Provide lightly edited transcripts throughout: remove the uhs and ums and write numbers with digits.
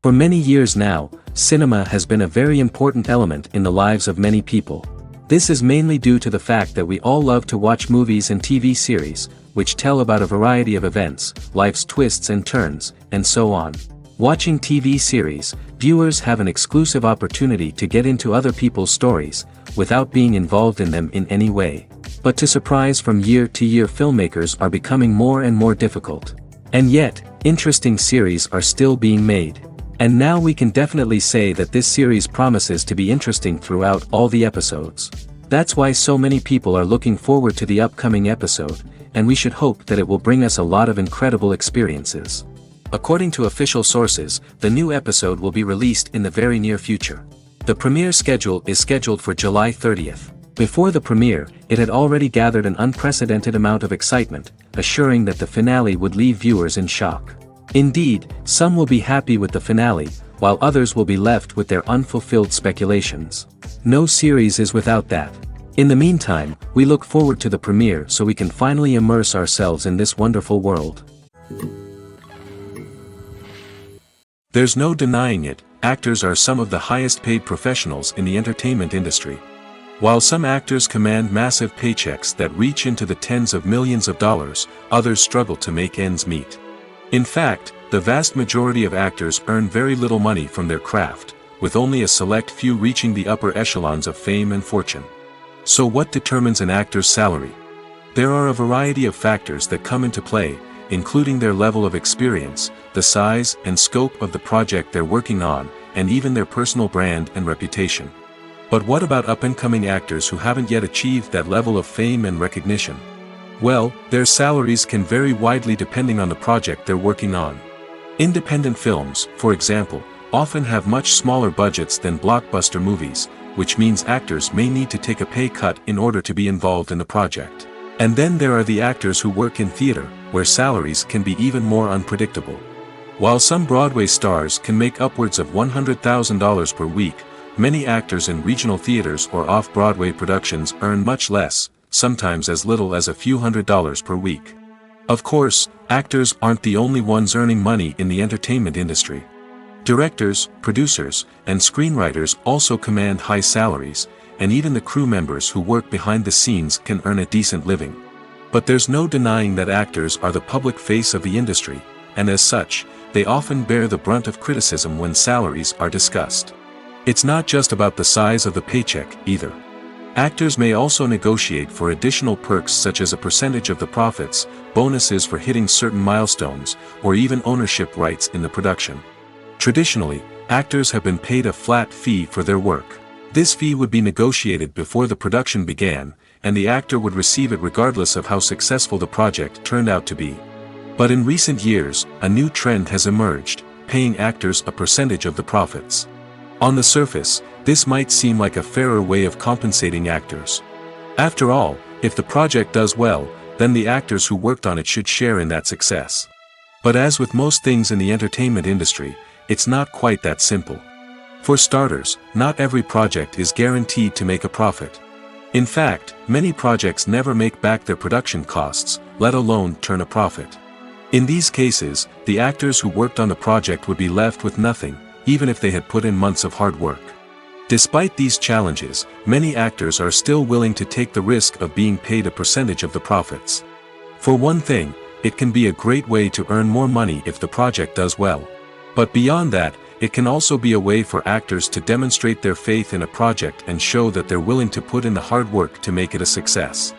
For many years now, cinema has been a very important element in the lives of many people. This is mainly due to the fact that we all love to watch movies and TV series, which tell about a variety of events, life's twists and turns, and so on. Watching TV series, viewers have an exclusive opportunity to get into other people's stories, without being involved in them in any way. But to surprise from year to year, filmmakers are becoming more and more difficult. And yet, interesting series are still being made. And now we can definitely say that this series promises to be interesting throughout all the episodes. That's why so many people are looking forward to the upcoming episode, and we should hope that it will bring us a lot of incredible experiences. According to official sources, the new episode will be released in the very near future. The premiere schedule is scheduled for July 30th. Before the premiere, it had already gathered an unprecedented amount of excitement, assuring that the finale would leave viewers in shock. Indeed, some will be happy with the finale, while others will be left with their unfulfilled speculations. No series is without that. In the meantime, we look forward to the premiere so we can finally immerse ourselves in this wonderful world. There's no denying it, actors are some of the highest paid professionals in the entertainment industry. While some actors command massive paychecks that reach into the tens of millions of dollars, others struggle to make ends meet. In fact, the vast majority of actors earn very little money from their craft, with only a select few reaching the upper echelons of fame and fortune. So what determines an actor's salary? There are a variety of factors that come into play, including their level of experience, the size and scope of the project they're working on, and even their personal brand and reputation. But what about up-and-coming actors who haven't yet achieved that level of fame and recognition? Well, their salaries can vary widely depending on the project they're working on. Independent films, for example, often have much smaller budgets than blockbuster movies, which means actors may need to take a pay cut in order to be involved in the project. And then there are the actors who work in theater, where salaries can be even more unpredictable. While some Broadway stars can make upwards of $100,000 per week, many actors in regional theaters or off-Broadway productions earn much less, sometimes as little as a few $100s per week. Of course, actors aren't the only ones earning money in the entertainment industry. Directors, producers, and screenwriters also command high salaries, and even the crew members who work behind the scenes can earn a decent living. But there's no denying that actors are the public face of the industry, and as such, they often bear the brunt of criticism when salaries are discussed. It's not just about the size of the paycheck, either. Actors may also negotiate for additional perks such as a percentage of the profits, bonuses for hitting certain milestones, or even ownership rights in the production. Traditionally, actors have been paid a flat fee for their work. This fee would be negotiated before the production began, and the actor would receive it regardless of how successful the project turned out to be. But in recent years, a new trend has emerged, paying actors a percentage of the profits. On the surface, this might seem like a fairer way of compensating actors. After all, if the project does well, then the actors who worked on it should share in that success. But as with most things in the entertainment industry, it's not quite that simple. For starters, not every project is guaranteed to make a profit. In fact, many projects never make back their production costs, let alone turn a profit. In these cases, the actors who worked on the project would be left with nothing, even if they had put in months of hard work. Despite these challenges, many actors are still willing to take the risk of being paid a percentage of the profits. For one thing, it can be a great way to earn more money if the project does well. But beyond that, it can also be a way for actors to demonstrate their faith in a project and show that they're willing to put in the hard work to make it a success.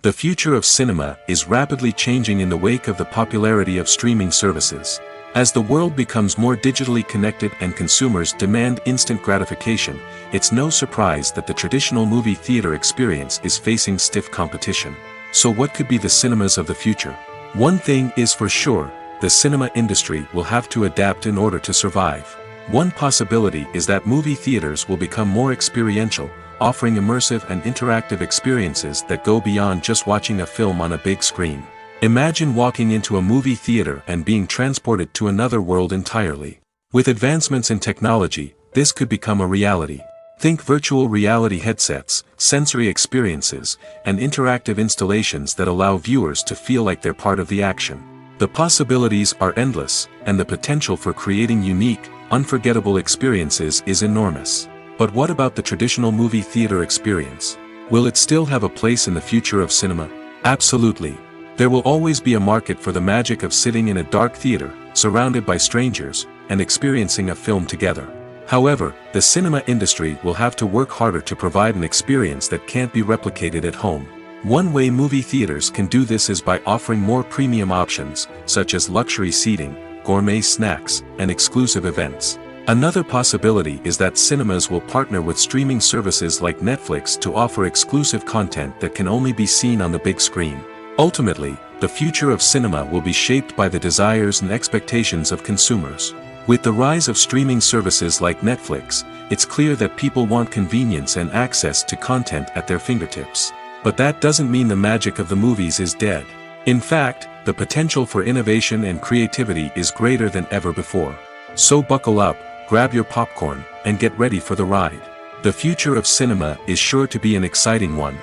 The future of cinema is rapidly changing in the wake of the popularity of streaming services. As the world becomes more digitally connected and consumers demand instant gratification, it's no surprise that the traditional movie theater experience is facing stiff competition. So what could be the cinemas of the future? One thing is for sure, the cinema industry will have to adapt in order to survive. One possibility is that movie theaters will become more experiential, offering immersive and interactive experiences that go beyond just watching a film on a big screen. Imagine walking into a movie theater and being transported to another world entirely. With advancements in technology, this could become a reality. Think virtual reality headsets, sensory experiences, and interactive installations that allow viewers to feel like they're part of the action. The possibilities are endless, and the potential for creating unique, unforgettable experiences is enormous. But what about the traditional movie theater experience? Will it still have a place in the future of cinema? Absolutely. There will always be a market for the magic of sitting in a dark theater, surrounded by strangers, and experiencing a film together. However, the cinema industry will have to work harder to provide an experience that can't be replicated at home. One way movie theaters can do this is by offering more premium options, such as luxury seating, gourmet snacks, and exclusive events. Another possibility is that cinemas will partner with streaming services like Netflix to offer exclusive content that can only be seen on the big screen. Ultimately, the future of cinema will be shaped by the desires and expectations of consumers. With the rise of streaming services like Netflix, it's clear that people want convenience and access to content at their fingertips. But that doesn't mean the magic of the movies is dead. In fact, the potential for innovation and creativity is greater than ever before. So buckle up, grab your popcorn, and get ready for the ride. The future of cinema is sure to be an exciting one.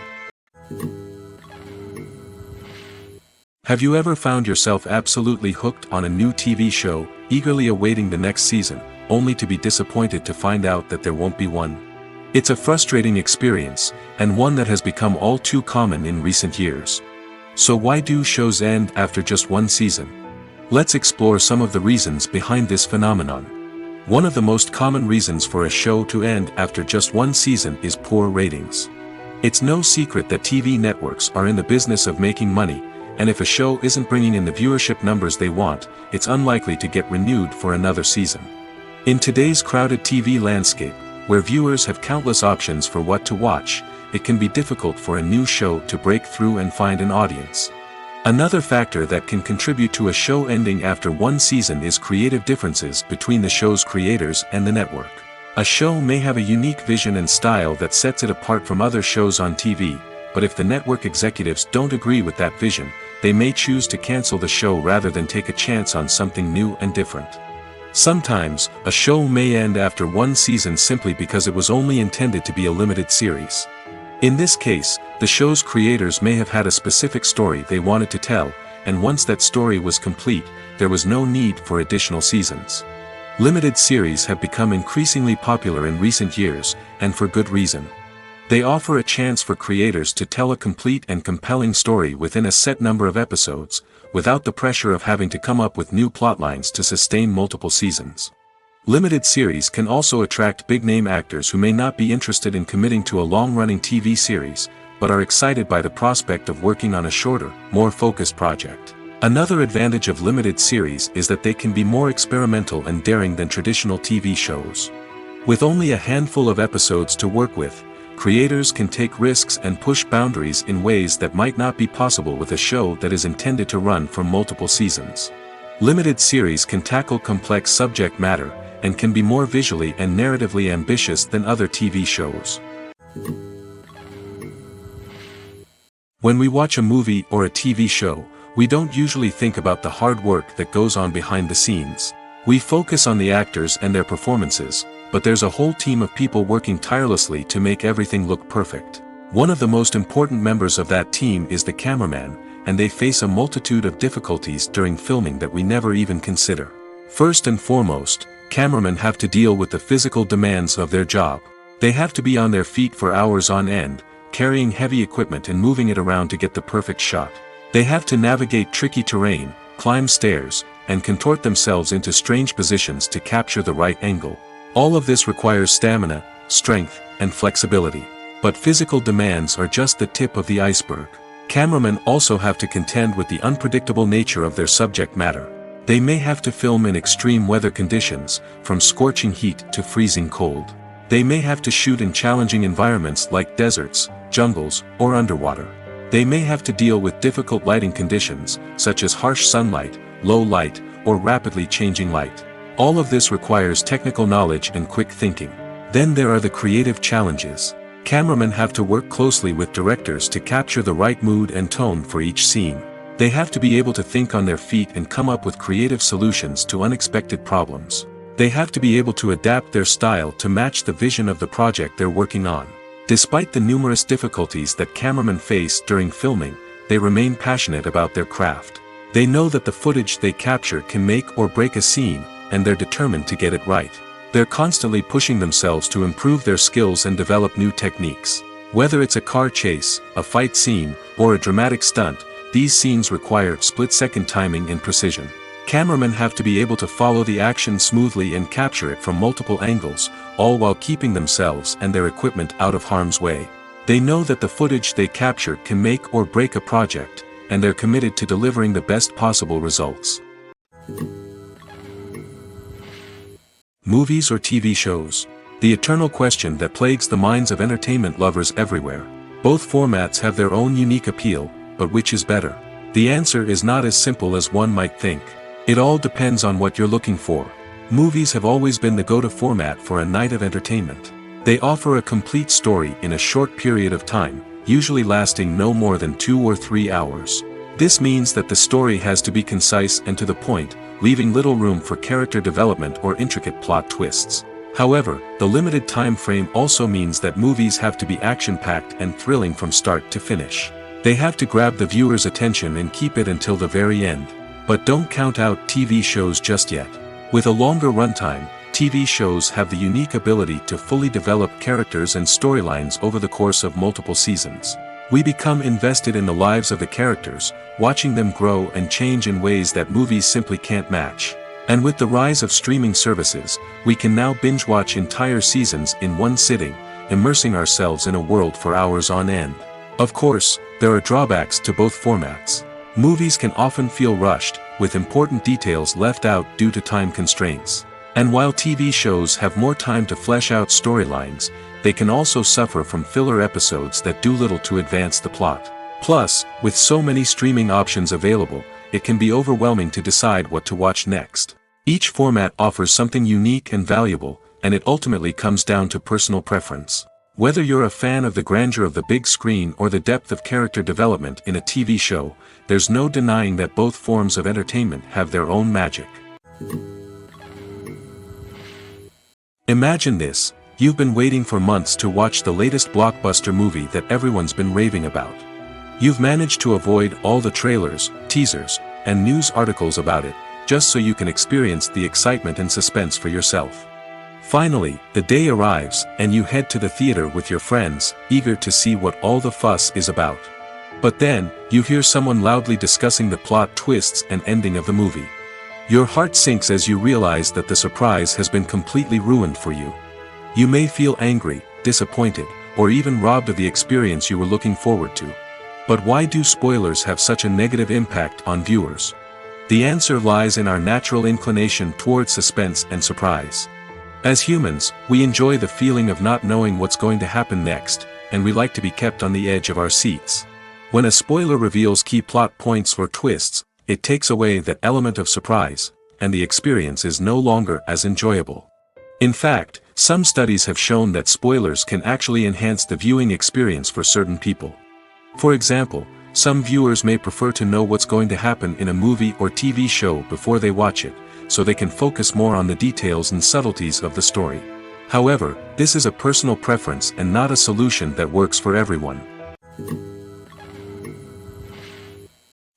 Have you ever found yourself absolutely hooked on a new TV show, eagerly awaiting the next season, only to be disappointed to find out that there won't be one? It's a frustrating experience, and one that has become all too common in recent years. So why do shows end after just one season? Let's explore some of the reasons behind this phenomenon. One of the most common reasons for a show to end after just one season is poor ratings. It's no secret that TV networks are in the business of making money, and if a show isn't bringing in the viewership numbers they want, it's unlikely to get renewed for another season. In today's crowded TV landscape, where viewers have countless options for what to watch, it can be difficult for a new show to break through and find an audience. Another factor that can contribute to a show ending after one season is creative differences between the show's creators and the network. A show may have a unique vision and style that sets it apart from other shows on TV, but if the network executives don't agree with that vision, they may choose to cancel the show rather than take a chance on something new and different. Sometimes, a show may end after one season simply because it was only intended to be a limited series. In this case, the show's creators may have had a specific story they wanted to tell, and once that story was complete, there was no need for additional seasons. Limited series have become increasingly popular in recent years, and for good reason. They offer a chance for creators to tell a complete and compelling story within a set number of episodes, without the pressure of having to come up with new plotlines to sustain multiple seasons. Limited series can also attract big-name actors who may not be interested in committing to a long-running TV series, but are excited by the prospect of working on a shorter, more focused project. Another advantage of limited series is that they can be more experimental and daring than traditional TV shows. With only a handful of episodes to work with, creators can take risks and push boundaries in ways that might not be possible with a show that is intended to run for multiple seasons. Limited series can tackle complex subject matter, and can be more visually and narratively ambitious than other TV shows. When we watch a movie or a TV show, we don't usually think about the hard work that goes on behind the scenes. We focus on the actors and their performances, but there's a whole team of people working tirelessly to make everything look perfect. One of the most important members of that team is the cameraman, and they face a multitude of difficulties during filming that we never even consider. First and foremost, cameramen have to deal with the physical demands of their job. They have to be on their feet for hours on end, carrying heavy equipment and moving it around to get the perfect shot. They have to navigate tricky terrain, climb stairs, and contort themselves into strange positions to capture the right angle. All of this requires stamina, strength, and flexibility. But physical demands are just the tip of the iceberg. Cameramen also have to contend with the unpredictable nature of their subject matter. They may have to film in extreme weather conditions, from scorching heat to freezing cold. They may have to shoot in challenging environments like deserts, jungles, or underwater. They may have to deal with difficult lighting conditions, such as harsh sunlight, low light, or rapidly changing light. All of this requires technical knowledge and quick thinking. Then there are the creative challenges. Cameramen have to work closely with directors to capture the right mood and tone for each scene. They have to be able to think on their feet and come up with creative solutions to unexpected problems. They have to be able to adapt their style to match the vision of the project they're working on. Despite the numerous difficulties that cameramen face during filming, they remain passionate about their craft. They know that the footage they capture can make or break a scene, and they're determined to get it right. They're constantly pushing themselves to improve their skills and develop new techniques. Whether it's a car chase, a fight scene, or a dramatic stunt, these scenes require split-second timing and precision. Cameramen have to be able to follow the action smoothly and capture it from multiple angles, all while keeping themselves and their equipment out of harm's way. They know that the footage they capture can make or break a project, and they're committed to delivering the best possible results. Movies or TV shows? The eternal question that plagues the minds of entertainment lovers everywhere. Both formats have their own unique appeal, but which is better? The answer is not as simple as one might think. It all depends on what you're looking for. Movies have always been the go-to format for a night of entertainment. They offer a complete story in a short period of time, usually lasting no more than 2 or 3 hours. This means that the story has to be concise and to the point, leaving little room for character development or intricate plot twists. However, the limited time frame also means that movies have to be action-packed and thrilling from start to finish. They have to grab the viewer's attention and keep it until the very end. But don't count out TV shows just yet. With a longer runtime, TV shows have the unique ability to fully develop characters and storylines over the course of multiple seasons. We become invested in the lives of the characters, watching them grow and change in ways that movies simply can't match. And with the rise of streaming services, we can now binge-watch entire seasons in one sitting, immersing ourselves in a world for hours on end. Of course, there are drawbacks to both formats. Movies can often feel rushed, with important details left out due to time constraints. And while TV shows have more time to flesh out storylines, they can also suffer from filler episodes that do little to advance the plot. Plus, with so many streaming options available, it can be overwhelming to decide what to watch next. Each format offers something unique and valuable, and it ultimately comes down to personal preference. Whether you're a fan of the grandeur of the big screen or the depth of character development in a TV show, there's no denying that both forms of entertainment have their own magic. Imagine this: you've been waiting for months to watch the latest blockbuster movie that everyone's been raving about. You've managed to avoid all the trailers, teasers, and news articles about it, just so you can experience the excitement and suspense for yourself. Finally, the day arrives, and you head to the theater with your friends, eager to see what all the fuss is about. But then, you hear someone loudly discussing the plot twists and ending of the movie. Your heart sinks as you realize that the surprise has been completely ruined for you. You may feel angry, disappointed, or even robbed of the experience you were looking forward to. But why do spoilers have such a negative impact on viewers? The answer lies in our natural inclination toward suspense and surprise. As humans, we enjoy the feeling of not knowing what's going to happen next, and we like to be kept on the edge of our seats. When a spoiler reveals key plot points or twists, it takes away that element of surprise, and the experience is no longer as enjoyable. In fact, some studies have shown that spoilers can actually enhance the viewing experience for certain people. For example, some viewers may prefer to know what's going to happen in a movie or TV show before they watch it, so they can focus more on the details and subtleties of the story. However, this is a personal preference and not a solution that works for everyone.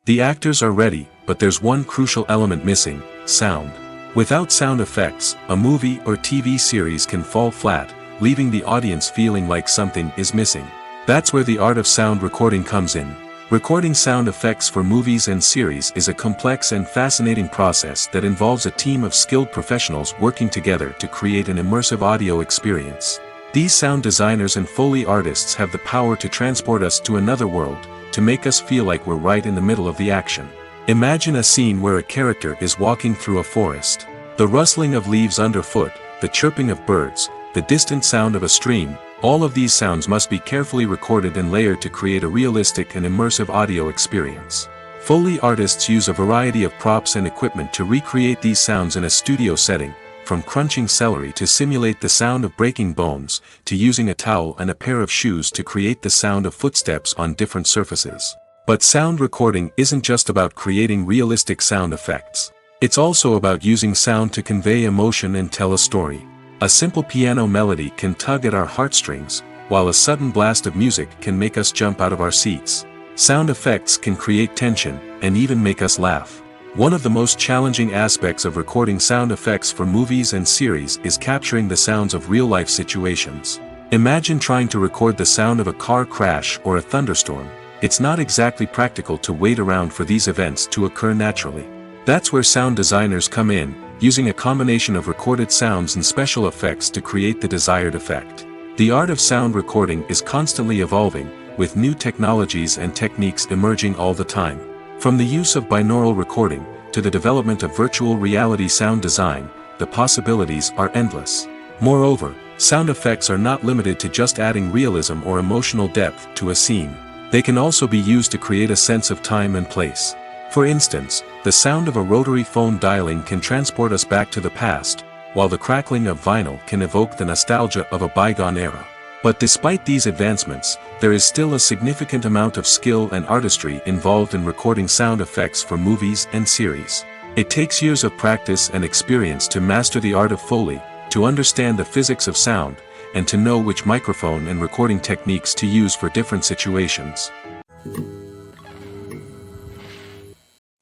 The actors are ready, but there's one crucial element missing: sound. Without sound effects, a movie or TV series can fall flat, leaving the audience feeling like something is missing. That's where the art of sound recording comes in. Recording sound effects for movies and series is a complex and fascinating process that involves a team of skilled professionals working together to create an immersive audio experience. These sound designers and Foley artists have the power to transport us to another world, to make us feel like we're right in the middle of the action. Imagine a scene where a character is walking through a forest. The rustling of leaves underfoot, the chirping of birds, the distant sound of a stream, all of these sounds must be carefully recorded and layered to create a realistic and immersive audio experience. Foley artists use a variety of props and equipment to recreate these sounds in a studio setting, from crunching celery to simulate the sound of breaking bones, to using a towel and a pair of shoes to create the sound of footsteps on different surfaces. But sound recording isn't just about creating realistic sound effects. It's also about using sound to convey emotion and tell a story. A simple piano melody can tug at our heartstrings, while a sudden blast of music can make us jump out of our seats. Sound effects can create tension, and even make us laugh. One of the most challenging aspects of recording sound effects for movies and series is capturing the sounds of real-life situations. Imagine trying to record the sound of a car crash or a thunderstorm. It's not exactly practical to wait around for these events to occur naturally. That's where sound designers come in, using a combination of recorded sounds and special effects to create the desired effect. The art of sound recording is constantly evolving, with new technologies and techniques emerging all the time. From the use of binaural recording, to the development of virtual reality sound design, the possibilities are endless. Moreover, sound effects are not limited to just adding realism or emotional depth to a scene. They can also be used to create a sense of time and place. For instance, the sound of a rotary phone dialing can transport us back to the past, while the crackling of vinyl can evoke the nostalgia of a bygone era. But despite these advancements, there is still a significant amount of skill and artistry involved in recording sound effects for movies and series. It takes years of practice and experience to master the art of Foley, to understand the physics of sound, and to know which microphone and recording techniques to use for different situations.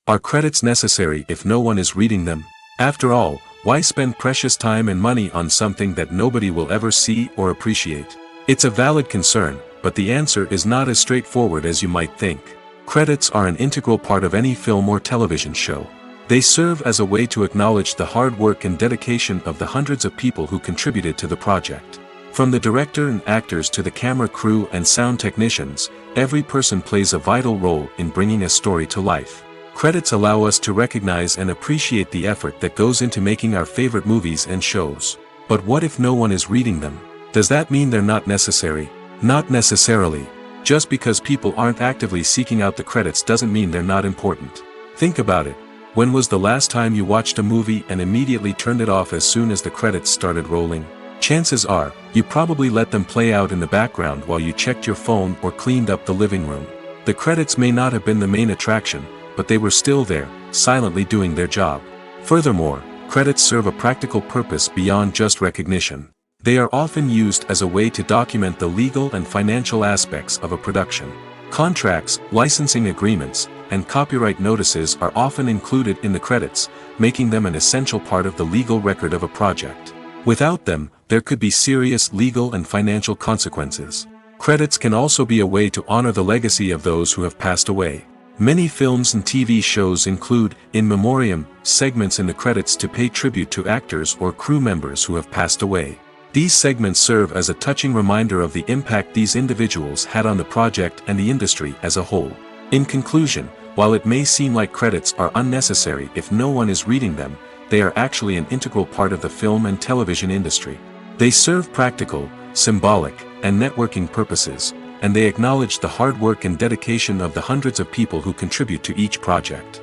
Are credits necessary if no one is reading them? After all, why spend precious time and money on something that nobody will ever see or appreciate? It's a valid concern, but the answer is not as straightforward as you might think. Credits are an integral part of any film or television show. They serve as a way to acknowledge the hard work and dedication of the hundreds of people who contributed to the project. From the director and actors to the camera crew and sound technicians, every person plays a vital role in bringing a story to life. Credits allow us to recognize and appreciate the effort that goes into making our favorite movies and shows. But what if no one is reading them? Does that mean they're not necessary? Not necessarily. Just because people aren't actively seeking out the credits doesn't mean they're not important. Think about it. When was the last time you watched a movie and immediately turned it off as soon as the credits started rolling? Chances are, you probably let them play out in the background while you checked your phone or cleaned up the living room. The credits may not have been the main attraction, but they were still there, silently doing their job. Furthermore, credits serve a practical purpose beyond just recognition. They are often used as a way to document the legal and financial aspects of a production. Contracts, licensing agreements, and copyright notices are often included in the credits, making them an essential part of the legal record of a project. Without them, there could be serious legal and financial consequences. Credits can also be a way to honor the legacy of those who have passed away. Many films and TV shows include, in memoriam, segments in the credits to pay tribute to actors or crew members who have passed away. These segments serve as a touching reminder of the impact these individuals had on the project and the industry as a whole. In conclusion, while it may seem like credits are unnecessary if no one is reading them, they are actually an integral part of the film and television industry. They serve practical, symbolic, and networking purposes, and they acknowledge the hard work and dedication of the hundreds of people who contribute to each project.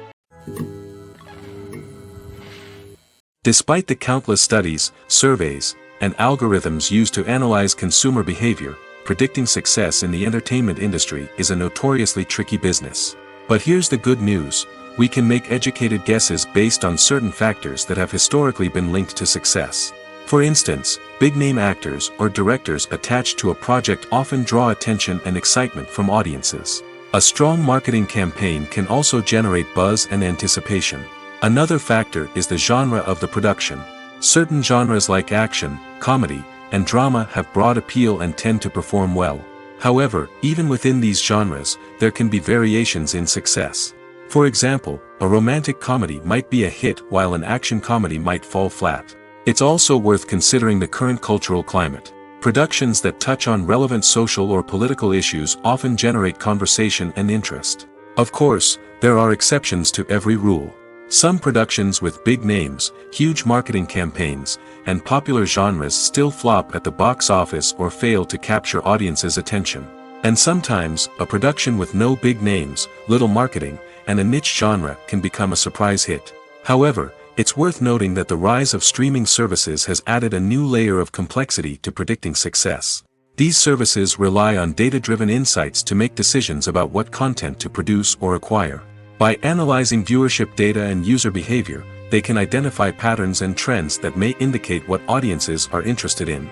Despite the countless studies, surveys, and algorithms used to analyze consumer behavior, predicting success in the entertainment industry is a notoriously tricky business. But here's the good news: we can make educated guesses based on certain factors that have historically been linked to success. For instance, big-name actors or directors attached to a project often draw attention and excitement from audiences. A strong marketing campaign can also generate buzz and anticipation. Another factor is the genre of the production. Certain genres like action, comedy, and drama have broad appeal and tend to perform well. However, even within these genres, there can be variations in success. For example, a romantic comedy might be a hit while an action comedy might fall flat. It's also worth considering the current cultural climate. Productions that touch on relevant social or political issues often generate conversation and interest. Of course, there are exceptions to every rule. Some productions with big names, huge marketing campaigns, and popular genres still flop at the box office or fail to capture audiences' attention. And sometimes, a production with no big names, little marketing, and a niche genre can become a surprise hit. However, it's worth noting that the rise of streaming services has added a new layer of complexity to predicting success. These services rely on data-driven insights to make decisions about what content to produce or acquire. By analyzing viewership data and user behavior, they can identify patterns and trends that may indicate what audiences are interested in.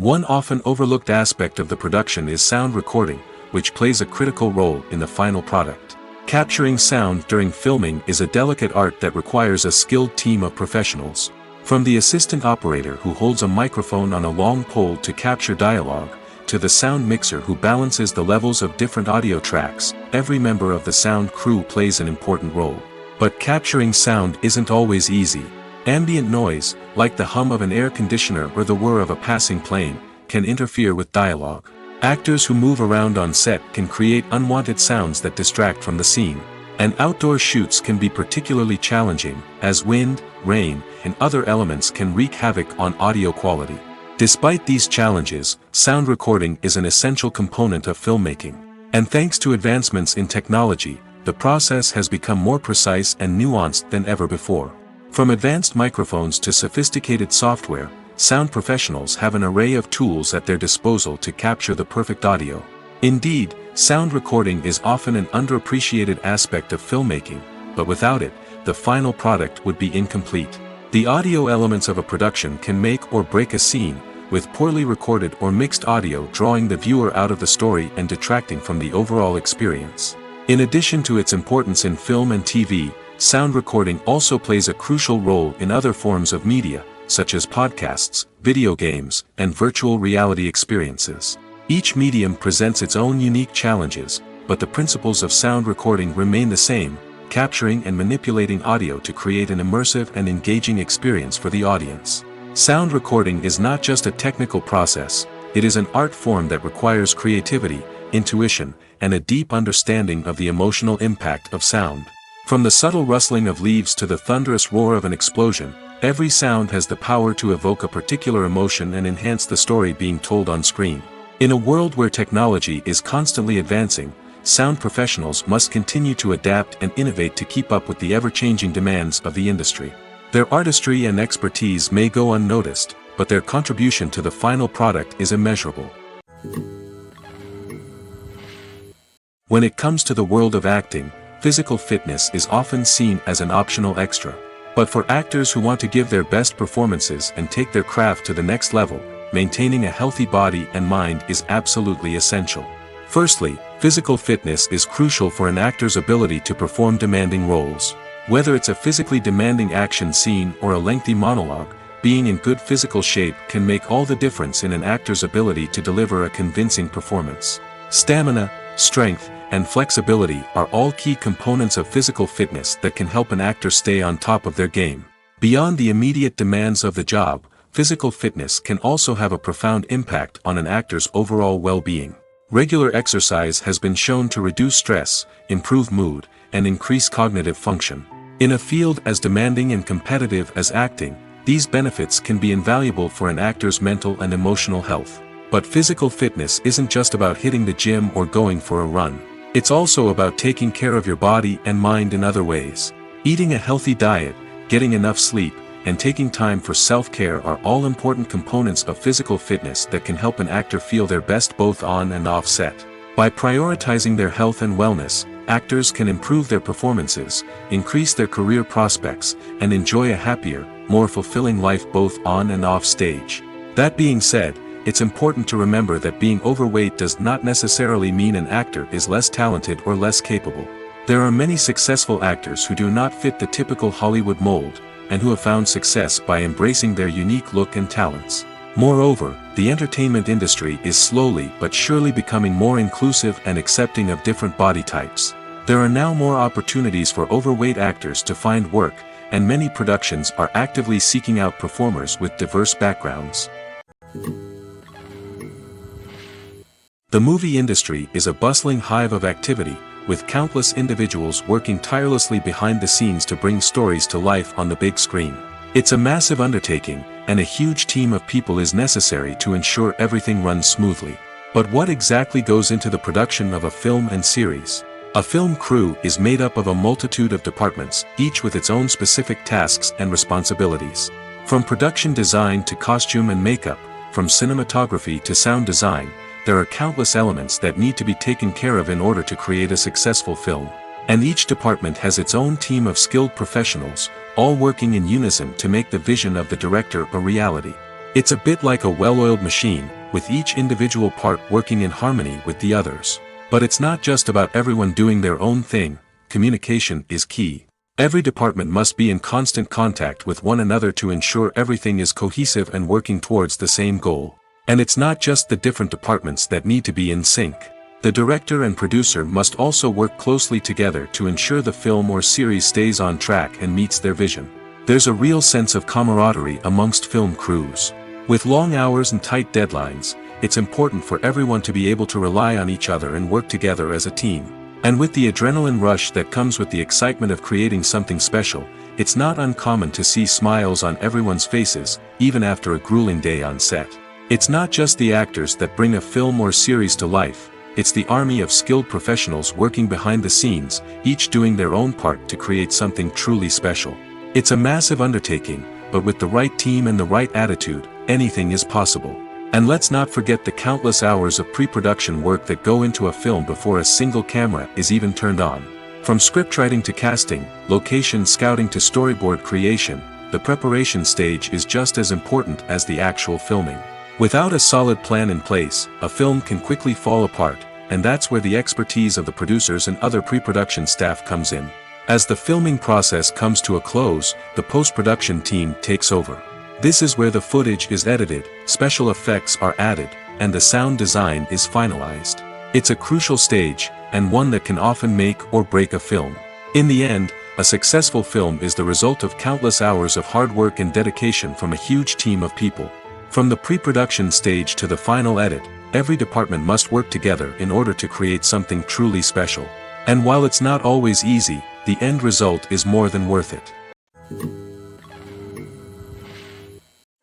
One often overlooked aspect of the production is sound recording, which plays a critical role in the final product. Capturing sound during filming is a delicate art that requires a skilled team of professionals. From the assistant operator who holds a microphone on a long pole to capture dialogue, to the sound mixer who balances the levels of different audio tracks, every member of the sound crew plays an important role. But capturing sound isn't always easy. Ambient noise, like the hum of an air conditioner or the whir of a passing plane, can interfere with dialogue. Actors who move around on set can create unwanted sounds that distract from the scene. And outdoor shoots can be particularly challenging, as wind, rain, and other elements can wreak havoc on audio quality. Despite these challenges, sound recording is an essential component of filmmaking. And thanks to advancements in technology, the process has become more precise and nuanced than ever before. From advanced microphones to sophisticated software, sound professionals have an array of tools at their disposal to capture the perfect audio. Indeed, sound recording is often an underappreciated aspect of filmmaking, but without it, the final product would be incomplete. The audio elements of a production can make or break a scene, with poorly recorded or mixed audio drawing the viewer out of the story and detracting from the overall experience. In addition to its importance in film and TV, sound recording also plays a crucial role in other forms of media, such as podcasts, video games, and virtual reality experiences. Each medium presents its own unique challenges, but the principles of sound recording remain the same, capturing and manipulating audio to create an immersive and engaging experience for the audience. Sound recording is not just a technical process, it is an art form that requires creativity, intuition, and a deep understanding of the emotional impact of sound. From the subtle rustling of leaves to the thunderous roar of an explosion, every sound has the power to evoke a particular emotion and enhance the story being told on screen. In a world where technology is constantly advancing, sound professionals must continue to adapt and innovate to keep up with the ever-changing demands of the industry. Their artistry and expertise may go unnoticed, but their contribution to the final product is immeasurable. When it comes to the world of acting, physical fitness is often seen as an optional extra. But for actors who want to give their best performances and take their craft to the next level, maintaining a healthy body and mind is absolutely essential. Firstly, physical fitness is crucial for an actor's ability to perform demanding roles. Whether it's a physically demanding action scene or a lengthy monologue, being in good physical shape can make all the difference in an actor's ability to deliver a convincing performance. Stamina, strength, and flexibility are all key components of physical fitness that can help an actor stay on top of their game. Beyond the immediate demands of the job, physical fitness can also have a profound impact on an actor's overall well-being. Regular exercise has been shown to reduce stress, improve mood, and increase cognitive function. In a field as demanding and competitive as acting, these benefits can be invaluable for an actor's mental and emotional health. But physical fitness isn't just about hitting the gym or going for a run. It's also about taking care of your body and mind in other ways. Eating a healthy diet, getting enough sleep, and taking time for self-care are all important components of physical fitness that can help an actor feel their best both on and off set. By prioritizing their health and wellness, actors can improve their performances, increase their career prospects, and enjoy a happier, more fulfilling life both on and off stage. That being said, it's important to remember that being overweight does not necessarily mean an actor is less talented or less capable. There are many successful actors who do not fit the typical Hollywood mold, and who have found success by embracing their unique look and talents. Moreover, the entertainment industry is slowly but surely becoming more inclusive and accepting of different body types. There are now more opportunities for overweight actors to find work, and many productions are actively seeking out performers with diverse backgrounds. The movie industry is a bustling hive of activity, with countless individuals working tirelessly behind the scenes to bring stories to life on the big screen. It's a massive undertaking, and a huge team of people is necessary to ensure everything runs smoothly. But what exactly goes into the production of a film and series? A film crew is made up of a multitude of departments, each with its own specific tasks and responsibilities. From production design to costume and makeup, from cinematography to sound design, there are countless elements that need to be taken care of in order to create a successful film. And each department has its own team of skilled professionals, all working in unison to make the vision of the director a reality. It's a bit like a well-oiled machine, with each individual part working in harmony with the others. But it's not just about everyone doing their own thing. Communication is key. Every department must be in constant contact with one another to ensure everything is cohesive and working towards the same goal. And it's not just the different departments that need to be in sync. The director and producer must also work closely together to ensure the film or series stays on track and meets their vision. There's a real sense of camaraderie amongst film crews. With long hours and tight deadlines, it's important for everyone to be able to rely on each other and work together as a team. And with the adrenaline rush that comes with the excitement of creating something special, it's not uncommon to see smiles on everyone's faces, even after a grueling day on set. It's not just the actors that bring a film or series to life, it's the army of skilled professionals working behind the scenes, each doing their own part to create something truly special. It's a massive undertaking, but with the right team and the right attitude, anything is possible. And let's not forget the countless hours of pre-production work that go into a film before a single camera is even turned on. From scriptwriting to casting, location scouting to storyboard creation, the preparation stage is just as important as the actual filming. Without a solid plan in place, a film can quickly fall apart, and that's where the expertise of the producers and other pre-production staff comes in. As the filming process comes to a close, the post-production team takes over. This is where the footage is edited, special effects are added, and the sound design is finalized. It's a crucial stage, and one that can often make or break a film. In the end, a successful film is the result of countless hours of hard work and dedication from a huge team of people. From the pre-production stage to the final edit, every department must work together in order to create something truly special. And while it's not always easy, the end result is more than worth it.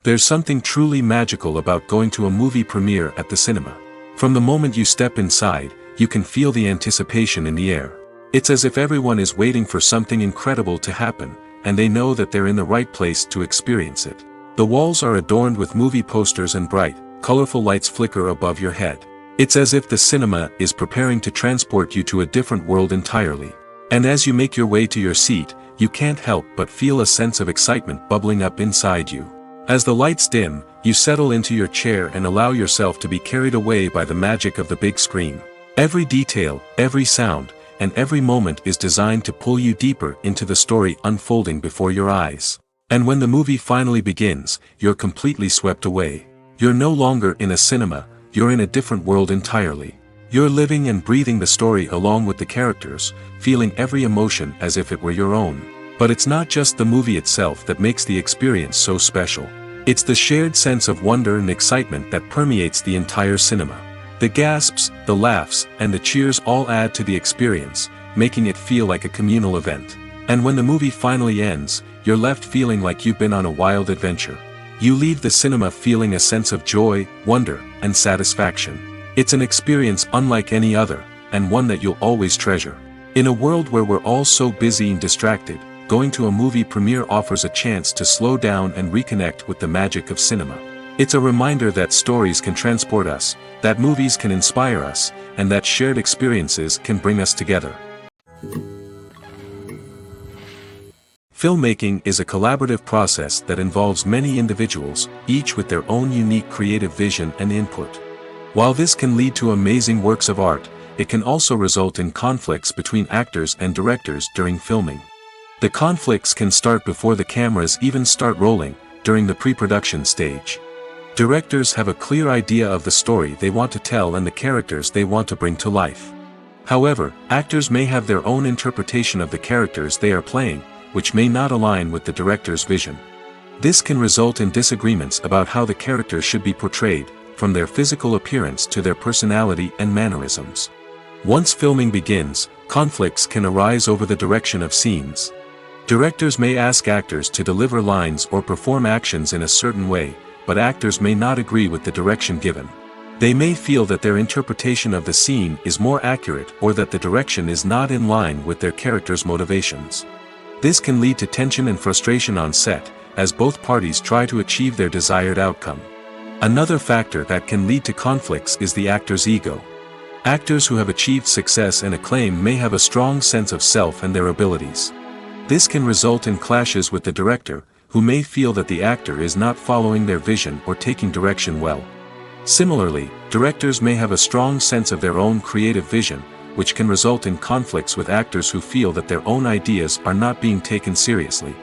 There's something truly magical about going to a movie premiere at the cinema. From the moment you step inside, you can feel the anticipation in the air. It's as if everyone is waiting for something incredible to happen, and they know that they're in the right place to experience it. The walls are adorned with movie posters and bright, colorful lights flicker above your head. It's as if the cinema is preparing to transport you to a different world entirely. And as you make your way to your seat, you can't help but feel a sense of excitement bubbling up inside you. As the lights dim, you settle into your chair and allow yourself to be carried away by the magic of the big screen. Every detail, every sound, and every moment is designed to pull you deeper into the story unfolding before your eyes. And when the movie finally begins, you're completely swept away. You're no longer in a cinema, you're in a different world entirely. You're living and breathing the story along with the characters, feeling every emotion as if it were your own. But it's not just the movie itself that makes the experience so special. It's the shared sense of wonder and excitement that permeates the entire cinema. The gasps, the laughs, and the cheers all add to the experience, making it feel like a communal event. And when the movie finally ends, you're left feeling like you've been on a wild adventure. You leave the cinema feeling a sense of joy, wonder, and satisfaction. It's an experience unlike any other, and one that you'll always treasure. In a world where we're all so busy and distracted, going to a movie premiere offers a chance to slow down and reconnect with the magic of cinema. It's a reminder that stories can transport us, that movies can inspire us, and that shared experiences can bring us together. Filmmaking is a collaborative process that involves many individuals, each with their own unique creative vision and input. While this can lead to amazing works of art, it can also result in conflicts between actors and directors during filming. The conflicts can start before the cameras even start rolling, during the pre-production stage. Directors have a clear idea of the story they want to tell and the characters they want to bring to life. However, actors may have their own interpretation of the characters they are playing, which may not align with the director's vision. This can result in disagreements about how the characters should be portrayed, from their physical appearance to their personality and mannerisms. Once filming begins, conflicts can arise over the direction of scenes. Directors may ask actors to deliver lines or perform actions in a certain way, but actors may not agree with the direction given. They may feel that their interpretation of the scene is more accurate or that the direction is not in line with their character's motivations. This can lead to tension and frustration on set, as both parties try to achieve their desired outcome. Another factor that can lead to conflicts is the actor's ego. Actors who have achieved success and acclaim may have a strong sense of self and their abilities. This can result in clashes with the director, who may feel that the actor is not following their vision or taking direction well. Similarly, directors may have a strong sense of their own creative vision, which can result in conflicts with actors who feel that their own ideas are not being taken seriously.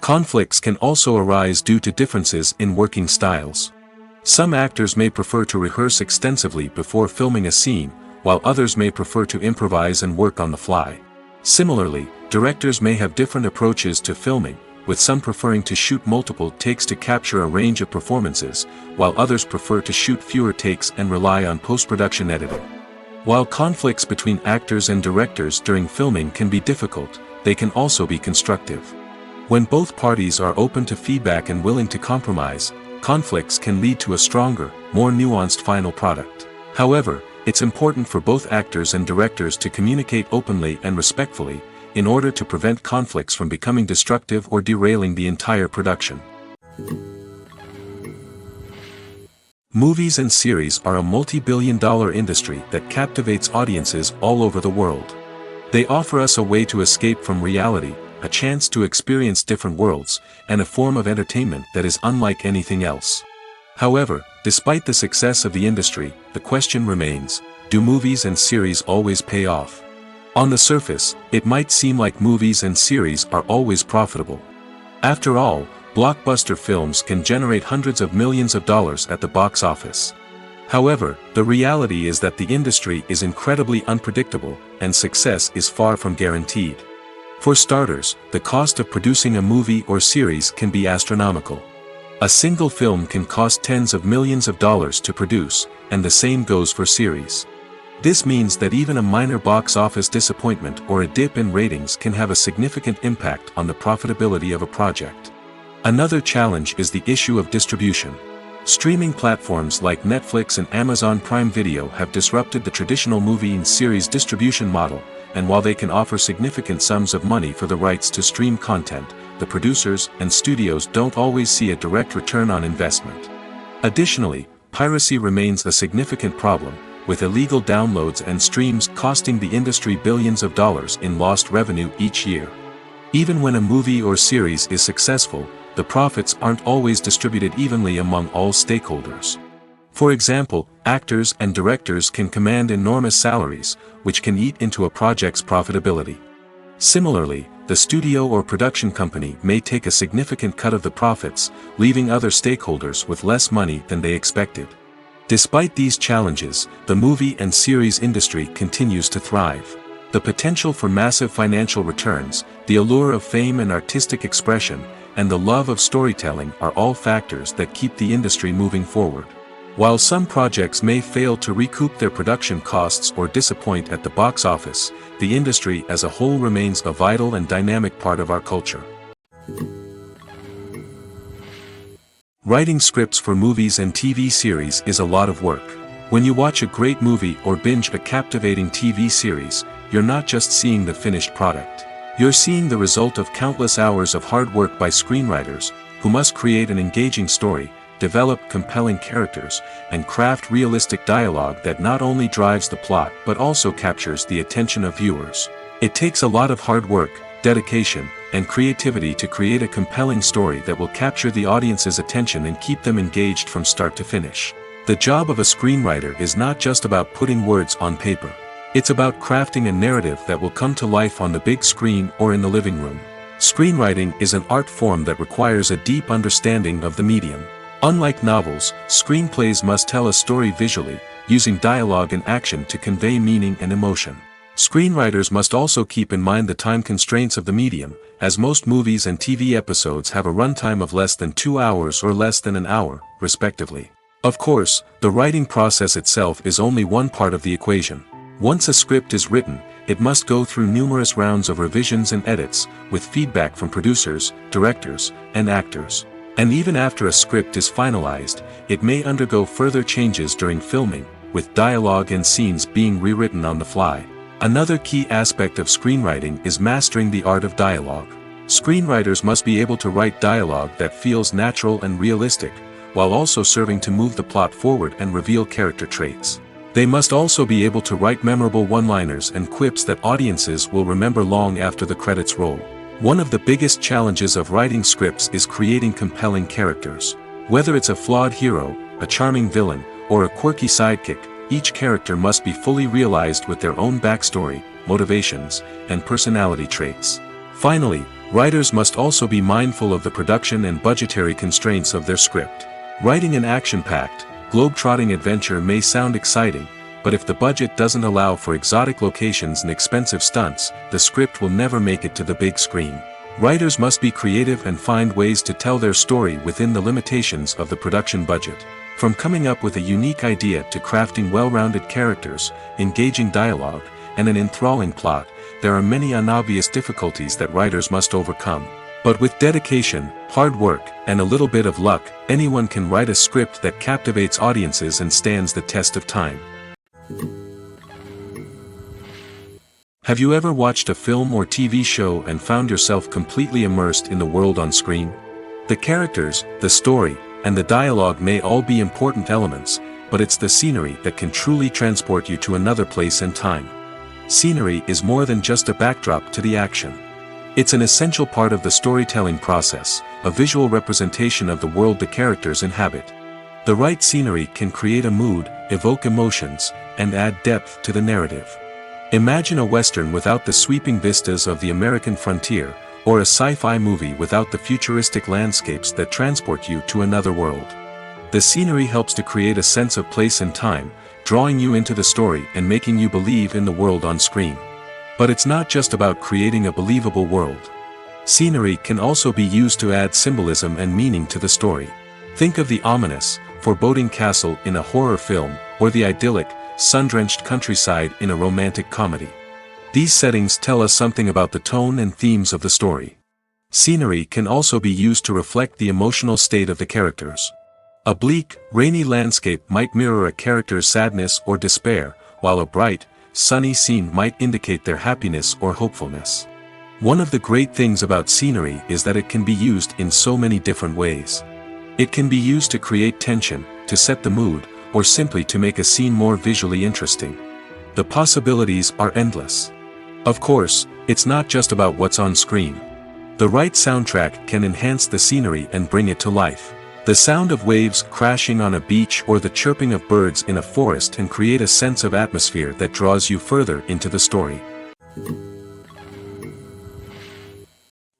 Conflicts can also arise due to differences in working styles. Some actors may prefer to rehearse extensively before filming a scene, while others may prefer to improvise and work on the fly. Similarly, directors may have different approaches to filming, with some preferring to shoot multiple takes to capture a range of performances, while others prefer to shoot fewer takes and rely on post-production editing. While conflicts between actors and directors during filming can be difficult, they can also be constructive. When both parties are open to feedback and willing to compromise, conflicts can lead to a stronger, more nuanced final product. However, it's important for both actors and directors to communicate openly and respectfully, in order to prevent conflicts from becoming destructive or derailing the entire production. Movies and series are a multi-billion-dollar industry that captivates audiences all over the world. They offer us a way to escape from reality, a chance to experience different worlds, and a form of entertainment that is unlike anything else. However, despite the success of the industry, the question remains, do movies and series always pay off? On the surface, it might seem like movies and series are always profitable. After all, blockbuster films can generate hundreds of millions of dollars at the box office. However, the reality is that the industry is incredibly unpredictable, and success is far from guaranteed. For starters, the cost of producing a movie or series can be astronomical. A single film can cost tens of millions of dollars to produce, and the same goes for series. This means that even a minor box office disappointment or a dip in ratings can have a significant impact on the profitability of a project. Another challenge is the issue of distribution. Streaming platforms like Netflix and Amazon Prime Video have disrupted the traditional movie and series distribution model, and while they can offer significant sums of money for the rights to stream content, the producers and studios don't always see a direct return on investment. Additionally, piracy remains a significant problem, with illegal downloads and streams costing the industry billions of dollars in lost revenue each year. Even when a movie or series is successful, the profits aren't always distributed evenly among all stakeholders. For example, actors and directors can command enormous salaries, which can eat into a project's profitability. Similarly, the studio or production company may take a significant cut of the profits, leaving other stakeholders with less money than they expected. Despite these challenges, the movie and series industry continues to thrive. The potential for massive financial returns, the allure of fame and artistic expression, and the love of storytelling are all factors that keep the industry moving forward. While some projects may fail to recoup their production costs or disappoint at the box office, the industry as a whole remains a vital and dynamic part of our culture. Writing scripts for movies and TV series is a lot of work. When you watch a great movie or binge a captivating TV series, you're not just seeing the finished product. You're seeing the result of countless hours of hard work by screenwriters, who must create an engaging story, develop compelling characters, and craft realistic dialogue that not only drives the plot but also captures the attention of viewers. It takes a lot of hard work, dedication, and creativity to create a compelling story that will capture the audience's attention and keep them engaged from start to finish. The job of a screenwriter is not just about putting words on paper. It's about crafting a narrative that will come to life on the big screen or in the living room. Screenwriting is an art form that requires a deep understanding of the medium. Unlike novels, screenplays must tell a story visually, using dialogue and action to convey meaning and emotion. Screenwriters must also keep in mind the time constraints of the medium, as most movies and TV episodes have a runtime of less than 2 hours or less than an hour, respectively. Of course, the writing process itself is only one part of the equation. Once a script is written, it must go through numerous rounds of revisions and edits, with feedback from producers, directors, and actors. And even after a script is finalized, it may undergo further changes during filming, with dialogue and scenes being rewritten on the fly. Another key aspect of screenwriting is mastering the art of dialogue. Screenwriters must be able to write dialogue that feels natural and realistic, while also serving to move the plot forward and reveal character traits. They must also be able to write memorable one-liners and quips that audiences will remember long after the credits roll. One of the biggest challenges of writing scripts is creating compelling characters. Whether it's a flawed hero, a charming villain, or a quirky sidekick, each character must be fully realized with their own backstory, motivations, and personality traits. Finally, writers must also be mindful of the production and budgetary constraints of their script. Writing an action-packed, globe-trotting adventure may sound exciting, but if the budget doesn't allow for exotic locations and expensive stunts, the script will never make it to the big screen. Writers must be creative and find ways to tell their story within the limitations of the production budget. From coming up with a unique idea to crafting well-rounded characters, engaging dialogue, and an enthralling plot, there are many unobvious difficulties that writers must overcome. But with dedication, hard work, and a little bit of luck, anyone can write a script that captivates audiences and stands the test of time. Have you ever watched a film or TV show and found yourself completely immersed in the world on screen? The characters, the story, and the dialogue may all be important elements, but it's the scenery that can truly transport you to another place and time. Scenery is more than just a backdrop to the action. It's an essential part of the storytelling process, a visual representation of the world the characters inhabit. The right scenery can create a mood, evoke emotions, and add depth to the narrative. Imagine a Western without the sweeping vistas of the American frontier, or a sci-fi movie without the futuristic landscapes that transport you to another world. The scenery helps to create a sense of place and time, drawing you into the story and making you believe in the world on screen. But it's not just about creating a believable world. Scenery can also be used to add symbolism and meaning to the story. Think of the ominous, foreboding castle in a horror film, or the idyllic, sun-drenched countryside in a romantic comedy. These settings tell us something about the tone and themes of the story. Scenery can also be used to reflect the emotional state of the characters. A bleak, rainy landscape might mirror a character's sadness or despair, while a bright, sunny scene might indicate their happiness or hopefulness. One of the great things about scenery is that it can be used in so many different ways. It can be used to create tension, to set the mood, or simply to make a scene more visually interesting. The possibilities are endless. Of course, it's not just about what's on screen. The right soundtrack can enhance the scenery and bring it to life. The sound of waves crashing on a beach or the chirping of birds in a forest can create a sense of atmosphere that draws you further into the story.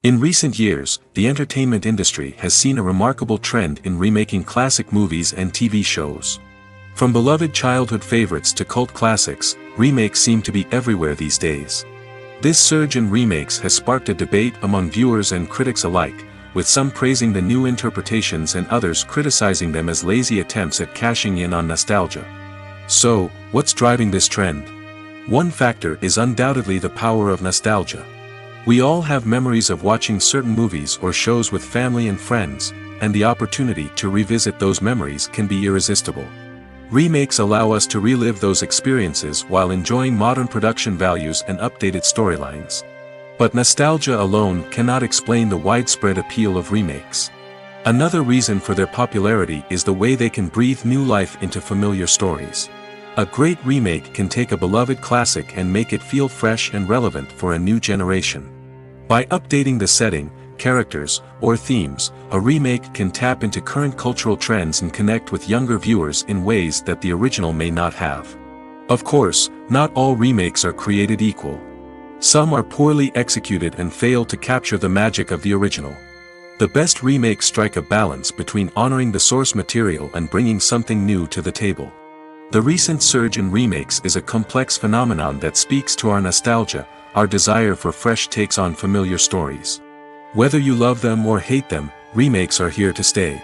In recent years, the entertainment industry has seen a remarkable trend in remaking classic movies and TV shows. From beloved childhood favorites to cult classics, remakes seem to be everywhere these days. This surge in remakes has sparked a debate among viewers and critics alike, with some praising the new interpretations and others criticizing them as lazy attempts at cashing in on nostalgia. So, what's driving this trend? One factor is undoubtedly the power of nostalgia. We all have memories of watching certain movies or shows with family and friends, and the opportunity to revisit those memories can be irresistible. Remakes allow us to relive those experiences while enjoying modern production values and updated storylines. But nostalgia alone cannot explain the widespread appeal of remakes. Another reason for their popularity is the way they can breathe new life into familiar stories. A great remake can take a beloved classic and make it feel fresh and relevant for a new generation. By updating the setting, characters, or themes, a remake can tap into current cultural trends and connect with younger viewers in ways that the original may not have. Of course, not all remakes are created equal. Some are poorly executed and fail to capture the magic of the original. The best remakes strike a balance between honoring the source material and bringing something new to the table. The recent surge in remakes is a complex phenomenon that speaks to our nostalgia, our desire for fresh takes on familiar stories. Whether you love them or hate them, remakes are here to stay.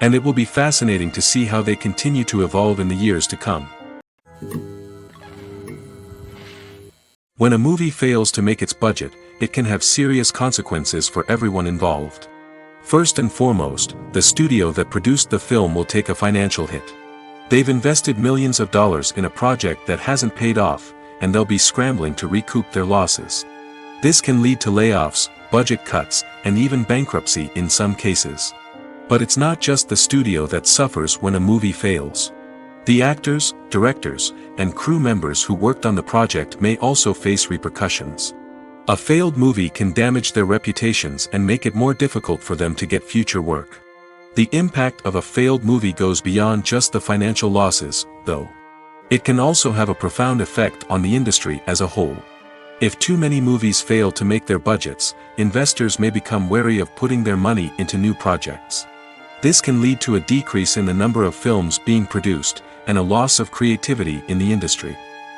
And it will be fascinating to see how they continue to evolve in the years to come. When a movie fails to make its budget, it can have serious consequences for everyone involved. First and foremost, the studio that produced the film will take a financial hit. They've invested millions of dollars in a project that hasn't paid off, and they'll be scrambling to recoup their losses. This can lead to layoffs, budget cuts, and even bankruptcy in some cases. But it's not just the studio that suffers when a movie fails. The actors, directors, and crew members who worked on the project may also face repercussions. A failed movie can damage their reputations and make it more difficult for them to get future work. The impact of a failed movie goes beyond just the financial losses, though. It can also have a profound effect on the industry as a whole. If too many movies fail to make their budgets, investors may become wary of putting their money into new projects. This can lead to a decrease in the number of films being produced, and a loss of creativity in the industry.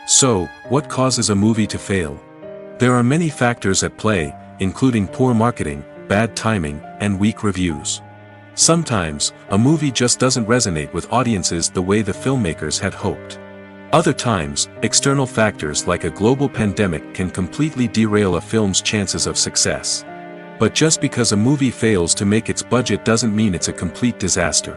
So, what causes a movie to fail? There are many factors at play, including poor marketing, bad timing, and weak reviews. Sometimes, a movie just doesn't resonate with audiences the way the filmmakers had hoped. Other times, external factors like a global pandemic can completely derail a film's chances of success. But just because a movie fails to make its budget doesn't mean it's a complete disaster.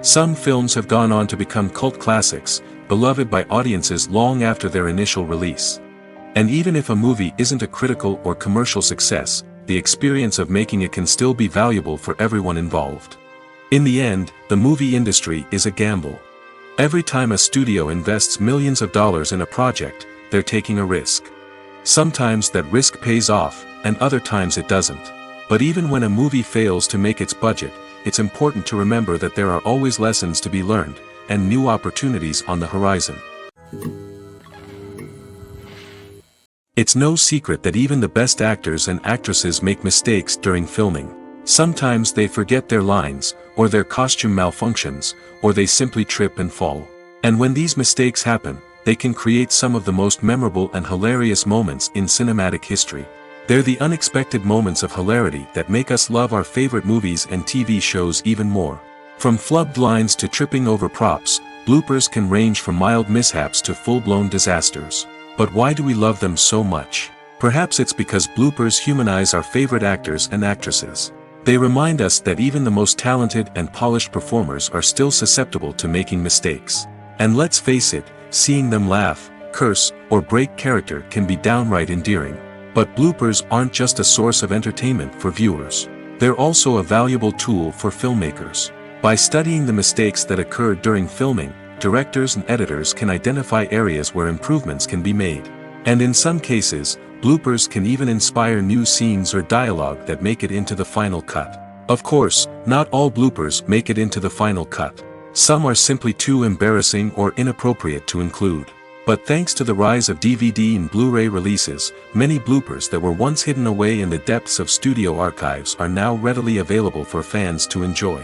Some films have gone on to become cult classics, beloved by audiences long after their initial release. And even if a movie isn't a critical or commercial success, the experience of making it can still be valuable for everyone involved. In the end, the movie industry is a gamble. Every time a studio invests millions of dollars in a project, they're taking a risk. Sometimes that risk pays off, and other times it doesn't. But even when a movie fails to make its budget, it's important to remember that there are always lessons to be learned, and new opportunities on the horizon. It's no secret that even the best actors and actresses make mistakes during filming. Sometimes they forget their lines, or their costume malfunctions, or they simply trip and fall. And when these mistakes happen, they can create some of the most memorable and hilarious moments in cinematic history. They're the unexpected moments of hilarity that make us love our favorite movies and TV shows even more. From flubbed lines to tripping over props, bloopers can range from mild mishaps to full-blown disasters. But why do we love them so much? Perhaps it's because bloopers humanize our favorite actors and actresses. They remind us that even the most talented and polished performers are still susceptible to making mistakes. And let's face it, seeing them laugh, curse, or break character can be downright endearing. But bloopers aren't just a source of entertainment for viewers. They're also a valuable tool for filmmakers. By studying the mistakes that occurred during filming, directors and editors can identify areas where improvements can be made. And in some cases, bloopers can even inspire new scenes or dialogue that make it into the final cut. Of course, not all bloopers make it into the final cut. Some are simply too embarrassing or inappropriate to include. But thanks to the rise of DVD and Blu-ray releases, many bloopers that were once hidden away in the depths of studio archives are now readily available for fans to enjoy.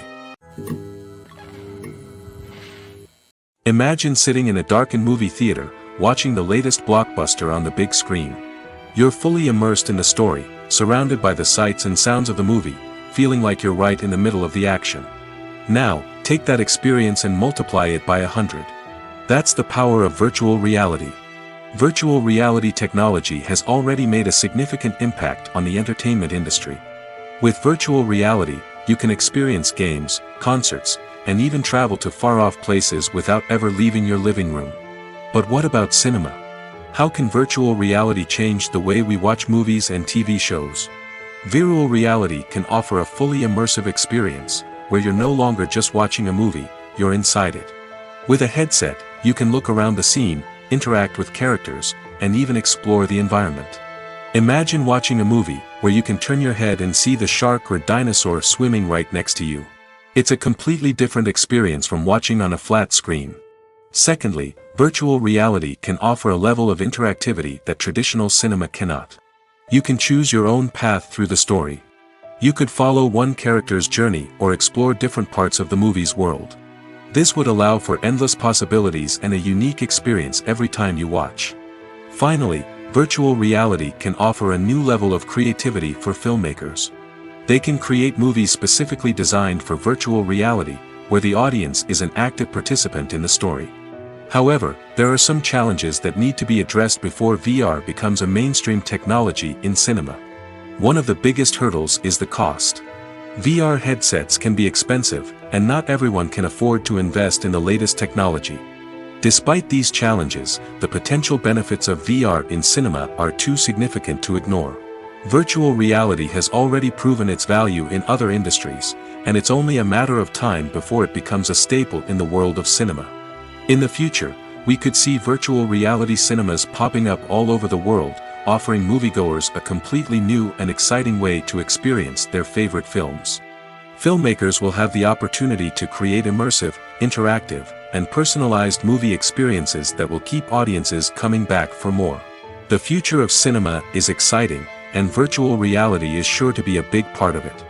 Imagine sitting in a darkened movie theater, watching the latest blockbuster on the big screen. You're fully immersed in the story, surrounded by the sights and sounds of the movie, feeling like you're right in the middle of the action. Now, take that experience and multiply it by 100. That's the power of virtual reality. Virtual reality technology has already made a significant impact on the entertainment industry. With virtual reality, you can experience games, concerts, and even travel to far-off places without ever leaving your living room. But what about cinema? How can virtual reality change the way we watch movies and TV shows? Virtual reality can offer a fully immersive experience, where you're no longer just watching a movie, you're inside it. With a headset, you can look around the scene, interact with characters, and even explore the environment. Imagine watching a movie where you can turn your head and see the shark or dinosaur swimming right next to you. It's a completely different experience from watching on a flat screen. Secondly, virtual reality can offer a level of interactivity that traditional cinema cannot. You can choose your own path through the story. You could follow one character's journey or explore different parts of the movie's world. This would allow for endless possibilities and a unique experience every time you watch. Finally, virtual reality can offer a new level of creativity for filmmakers. They can create movies specifically designed for virtual reality, where the audience is an active participant in the story. However, there are some challenges that need to be addressed before VR becomes a mainstream technology in cinema. One of the biggest hurdles is the cost. VR headsets can be expensive, and not everyone can afford to invest in the latest technology. Despite these challenges, the potential benefits of VR in cinema are too significant to ignore. Virtual reality has already proven its value in other industries, and it's only a matter of time before it becomes a staple in the world of cinema. In the future, we could see virtual reality cinemas popping up all over the world, offering moviegoers a completely new and exciting way to experience their favorite films. Filmmakers will have the opportunity to create immersive, interactive, and personalized movie experiences that will keep audiences coming back for more. The future of cinema is exciting, and virtual reality is sure to be a big part of it.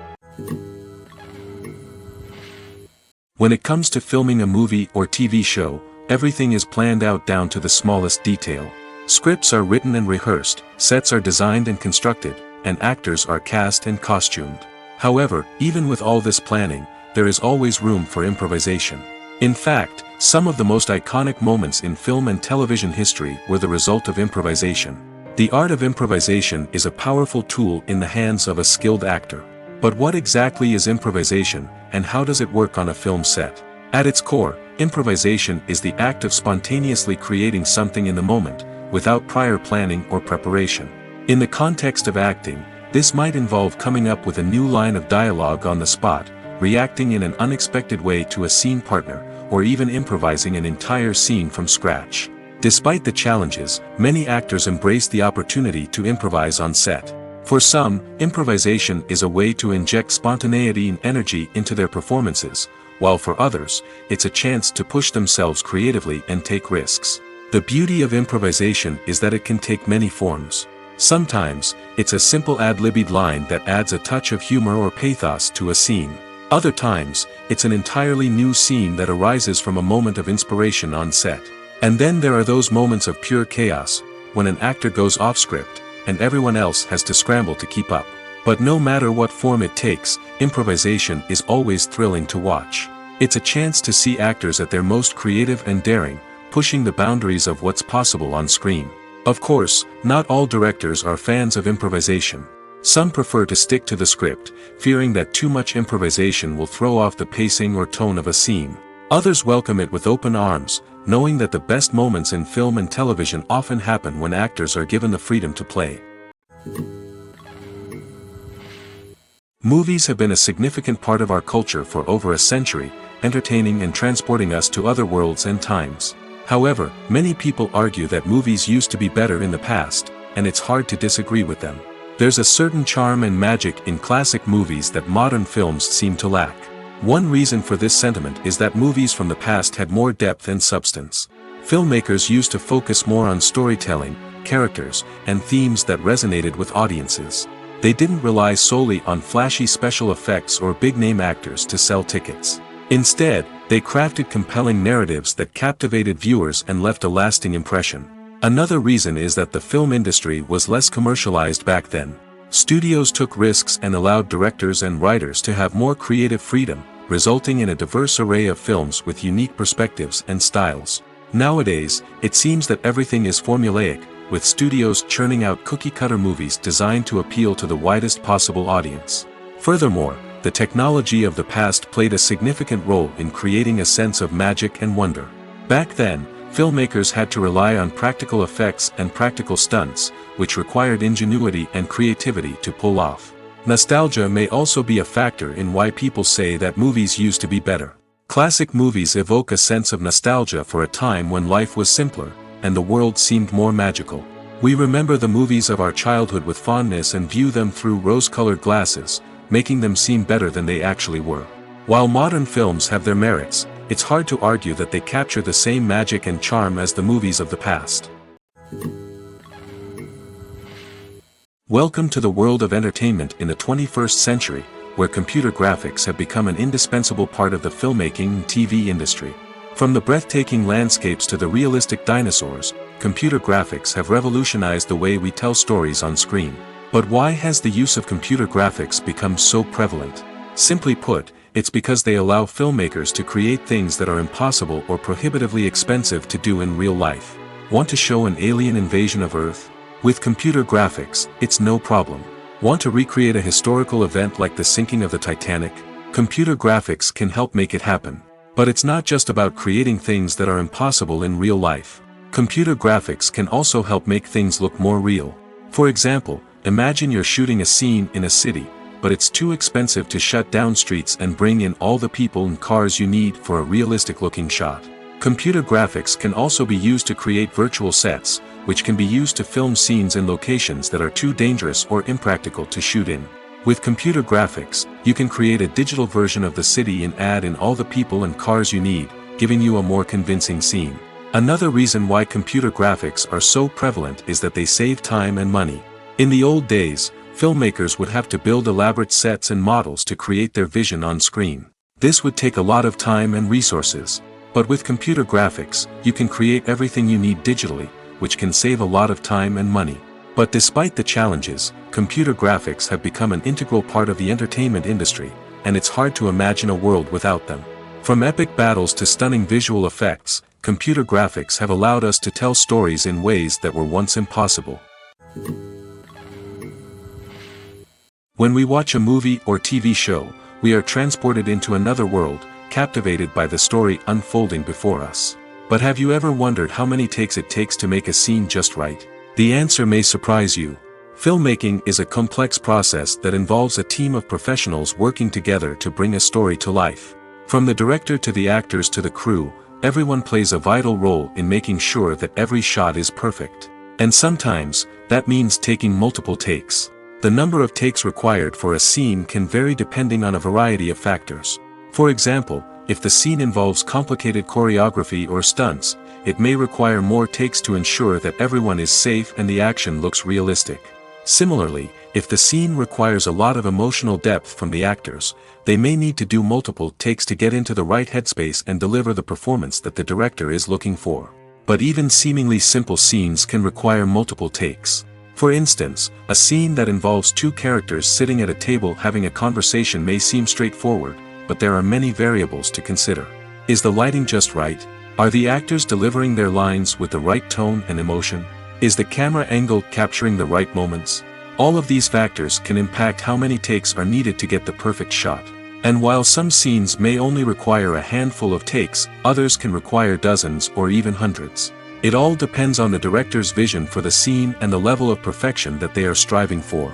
When it comes to filming a movie or TV show, everything is planned out down to the smallest detail. Scripts are written and rehearsed, sets are designed and constructed, and actors are cast and costumed. However, even with all this planning, there is always room for improvisation. In fact, some of the most iconic moments in film and television history were the result of improvisation. The art of improvisation is a powerful tool in the hands of a skilled actor. But what exactly is improvisation, and how does it work on a film set? At its core, improvisation is the act of spontaneously creating something in the moment, without prior planning or preparation. In the context of acting, this might involve coming up with a new line of dialogue on the spot, reacting in an unexpected way to a scene partner, or even improvising an entire scene from scratch. Despite the challenges, many actors embrace the opportunity to improvise on set. For some, improvisation is a way to inject spontaneity and energy into their performances, while for others, it's a chance to push themselves creatively and take risks. The beauty of improvisation is that it can take many forms. Sometimes, it's a simple ad-libbed line that adds a touch of humor or pathos to a scene. Other times, it's an entirely new scene that arises from a moment of inspiration on set. And then there are those moments of pure chaos, when an actor goes off script, and everyone else has to scramble to keep up. But no matter what form it takes, improvisation is always thrilling to watch. It's a chance to see actors at their most creative and daring, pushing the boundaries of what's possible on screen. Of course, not all directors are fans of improvisation. Some prefer to stick to the script, fearing that too much improvisation will throw off the pacing or tone of a scene. Others welcome it with open arms, knowing that the best moments in film and television often happen when actors are given the freedom to play. Movies have been a significant part of our culture for over a century, entertaining and transporting us to other worlds and times. However, many people argue that movies used to be better in the past, and it's hard to disagree with them. There's a certain charm and magic in classic movies that modern films seem to lack. One reason for this sentiment is that movies from the past had more depth and substance. Filmmakers used to focus more on storytelling, characters, and themes that resonated with audiences. They didn't rely solely on flashy special effects or big-name actors to sell tickets. Instead, they crafted compelling narratives that captivated viewers and left a lasting impression. Another reason is that the film industry was less commercialized back then. Studios took risks and allowed directors and writers to have more creative freedom, resulting in a diverse array of films with unique perspectives and styles. Nowadays, it seems that everything is formulaic, with studios churning out cookie-cutter movies designed to appeal to the widest possible audience. Furthermore, the technology of the past played a significant role in creating a sense of magic and wonder. Back then, filmmakers had to rely on practical effects and practical stunts, which required ingenuity and creativity to pull off. Nostalgia may also be a factor in why people say that movies used to be better. Classic movies evoke a sense of nostalgia for a time when life was simpler, and the world seemed more magical. We remember the movies of our childhood with fondness and view them through rose-colored glasses, making them seem better than they actually were. While modern films have their merits, it's hard to argue that they capture the same magic and charm as the movies of the past. Welcome to the world of entertainment in the 21st century, where computer graphics have become an indispensable part of the filmmaking and TV industry. From the breathtaking landscapes to the realistic dinosaurs, computer graphics have revolutionized the way we tell stories on screen. But why has the use of computer graphics become so prevalent? Simply put, it's because they allow filmmakers to create things that are impossible or prohibitively expensive to do in real life. Want to show an alien invasion of Earth? With computer graphics, it's no problem. Want to recreate a historical event like the sinking of the Titanic? Computer graphics can help make it happen. But it's not just about creating things that are impossible in real life. Computer graphics can also help make things look more real. For example, imagine you're shooting a scene in a city, but it's too expensive to shut down streets and bring in all the people and cars you need for a realistic-looking shot. Computer graphics can also be used to create virtual sets, which can be used to film scenes in locations that are too dangerous or impractical to shoot in. With computer graphics, you can create a digital version of the city and add in all the people and cars you need, giving you a more convincing scene. Another reason why computer graphics are so prevalent is that they save time and money. In the old days, filmmakers would have to build elaborate sets and models to create their vision on screen. This would take a lot of time and resources. But with computer graphics, you can create everything you need digitally, which can save a lot of time and money. But despite the challenges, computer graphics have become an integral part of the entertainment industry, and it's hard to imagine a world without them. From epic battles to stunning visual effects, computer graphics have allowed us to tell stories in ways that were once impossible. When we watch a movie or TV show, we are transported into another world, captivated by the story unfolding before us. But have you ever wondered how many takes it takes to make a scene just right? The answer may surprise you. Filmmaking is a complex process that involves a team of professionals working together to bring a story to life. From the director to the actors to the crew, everyone plays a vital role in making sure that every shot is perfect. And sometimes, that means taking multiple takes. The number of takes required for a scene can vary depending on a variety of factors. For example, if the scene involves complicated choreography or stunts, it may require more takes to ensure that everyone is safe and the action looks realistic. Similarly, if the scene requires a lot of emotional depth from the actors, they may need to do multiple takes to get into the right headspace and deliver the performance that the director is looking for. But even seemingly simple scenes can require multiple takes. For instance, a scene that involves two characters sitting at a table having a conversation may seem straightforward, but there are many variables to consider. Is the lighting just right? Are the actors delivering their lines with the right tone and emotion? Is the camera angle capturing the right moments? All of these factors can impact how many takes are needed to get the perfect shot. And while some scenes may only require a handful of takes, others can require dozens or even hundreds. It all depends on the director's vision for the scene and the level of perfection that they are striving for.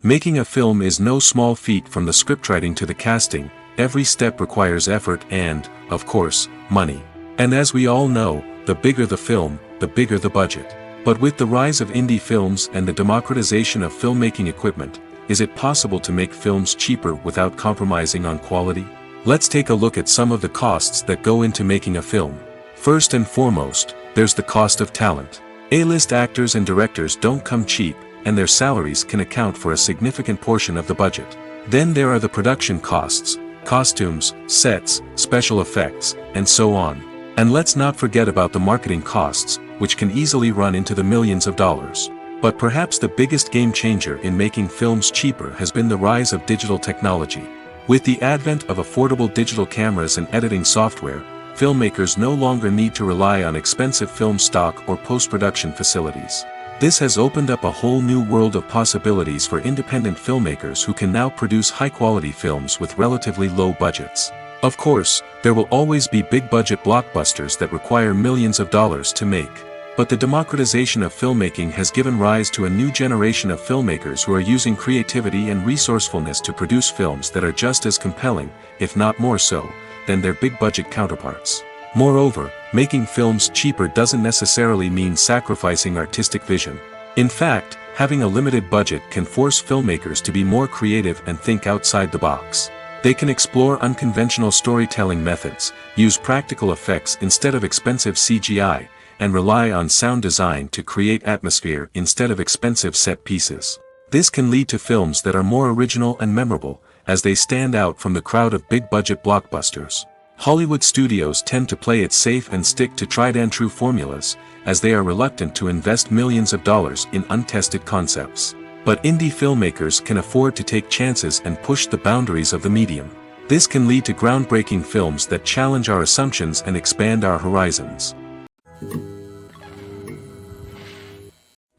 Making a film is no small feat. From the scriptwriting to the casting, every step requires effort and, of course, money. And as we all know, the bigger the film, the bigger the budget. But with the rise of indie films and the democratization of filmmaking equipment, is it possible to make films cheaper without compromising on quality? Let's take a look at some of the costs that go into making a film. First and foremost, there's the cost of talent. A-list actors and directors don't come cheap, and their salaries can account for a significant portion of the budget. Then there are the production costs, costumes, sets, special effects, and so on. And let's not forget about the marketing costs, which can easily run into the millions of dollars. But perhaps the biggest game changer in making films cheaper has been the rise of digital technology. With the advent of affordable digital cameras and editing software, filmmakers no longer need to rely on expensive film stock or post-production facilities. This has opened up a whole new world of possibilities for independent filmmakers who can now produce high-quality films with relatively low budgets. Of course, there will always be big-budget blockbusters that require millions of dollars to make. But the democratization of filmmaking has given rise to a new generation of filmmakers who are using creativity and resourcefulness to produce films that are just as compelling, if not more so, than their big-budget counterparts. Moreover, making films cheaper doesn't necessarily mean sacrificing artistic vision. In fact, having a limited budget can force filmmakers to be more creative and think outside the box. They can explore unconventional storytelling methods, use practical effects instead of expensive CGI, and rely on sound design to create atmosphere instead of expensive set pieces. This can lead to films that are more original and memorable, as they stand out from the crowd of big-budget blockbusters. Hollywood studios tend to play it safe and stick to tried-and-true formulas, as they are reluctant to invest millions of dollars in untested concepts. But indie filmmakers can afford to take chances and push the boundaries of the medium. This can lead to groundbreaking films that challenge our assumptions and expand our horizons.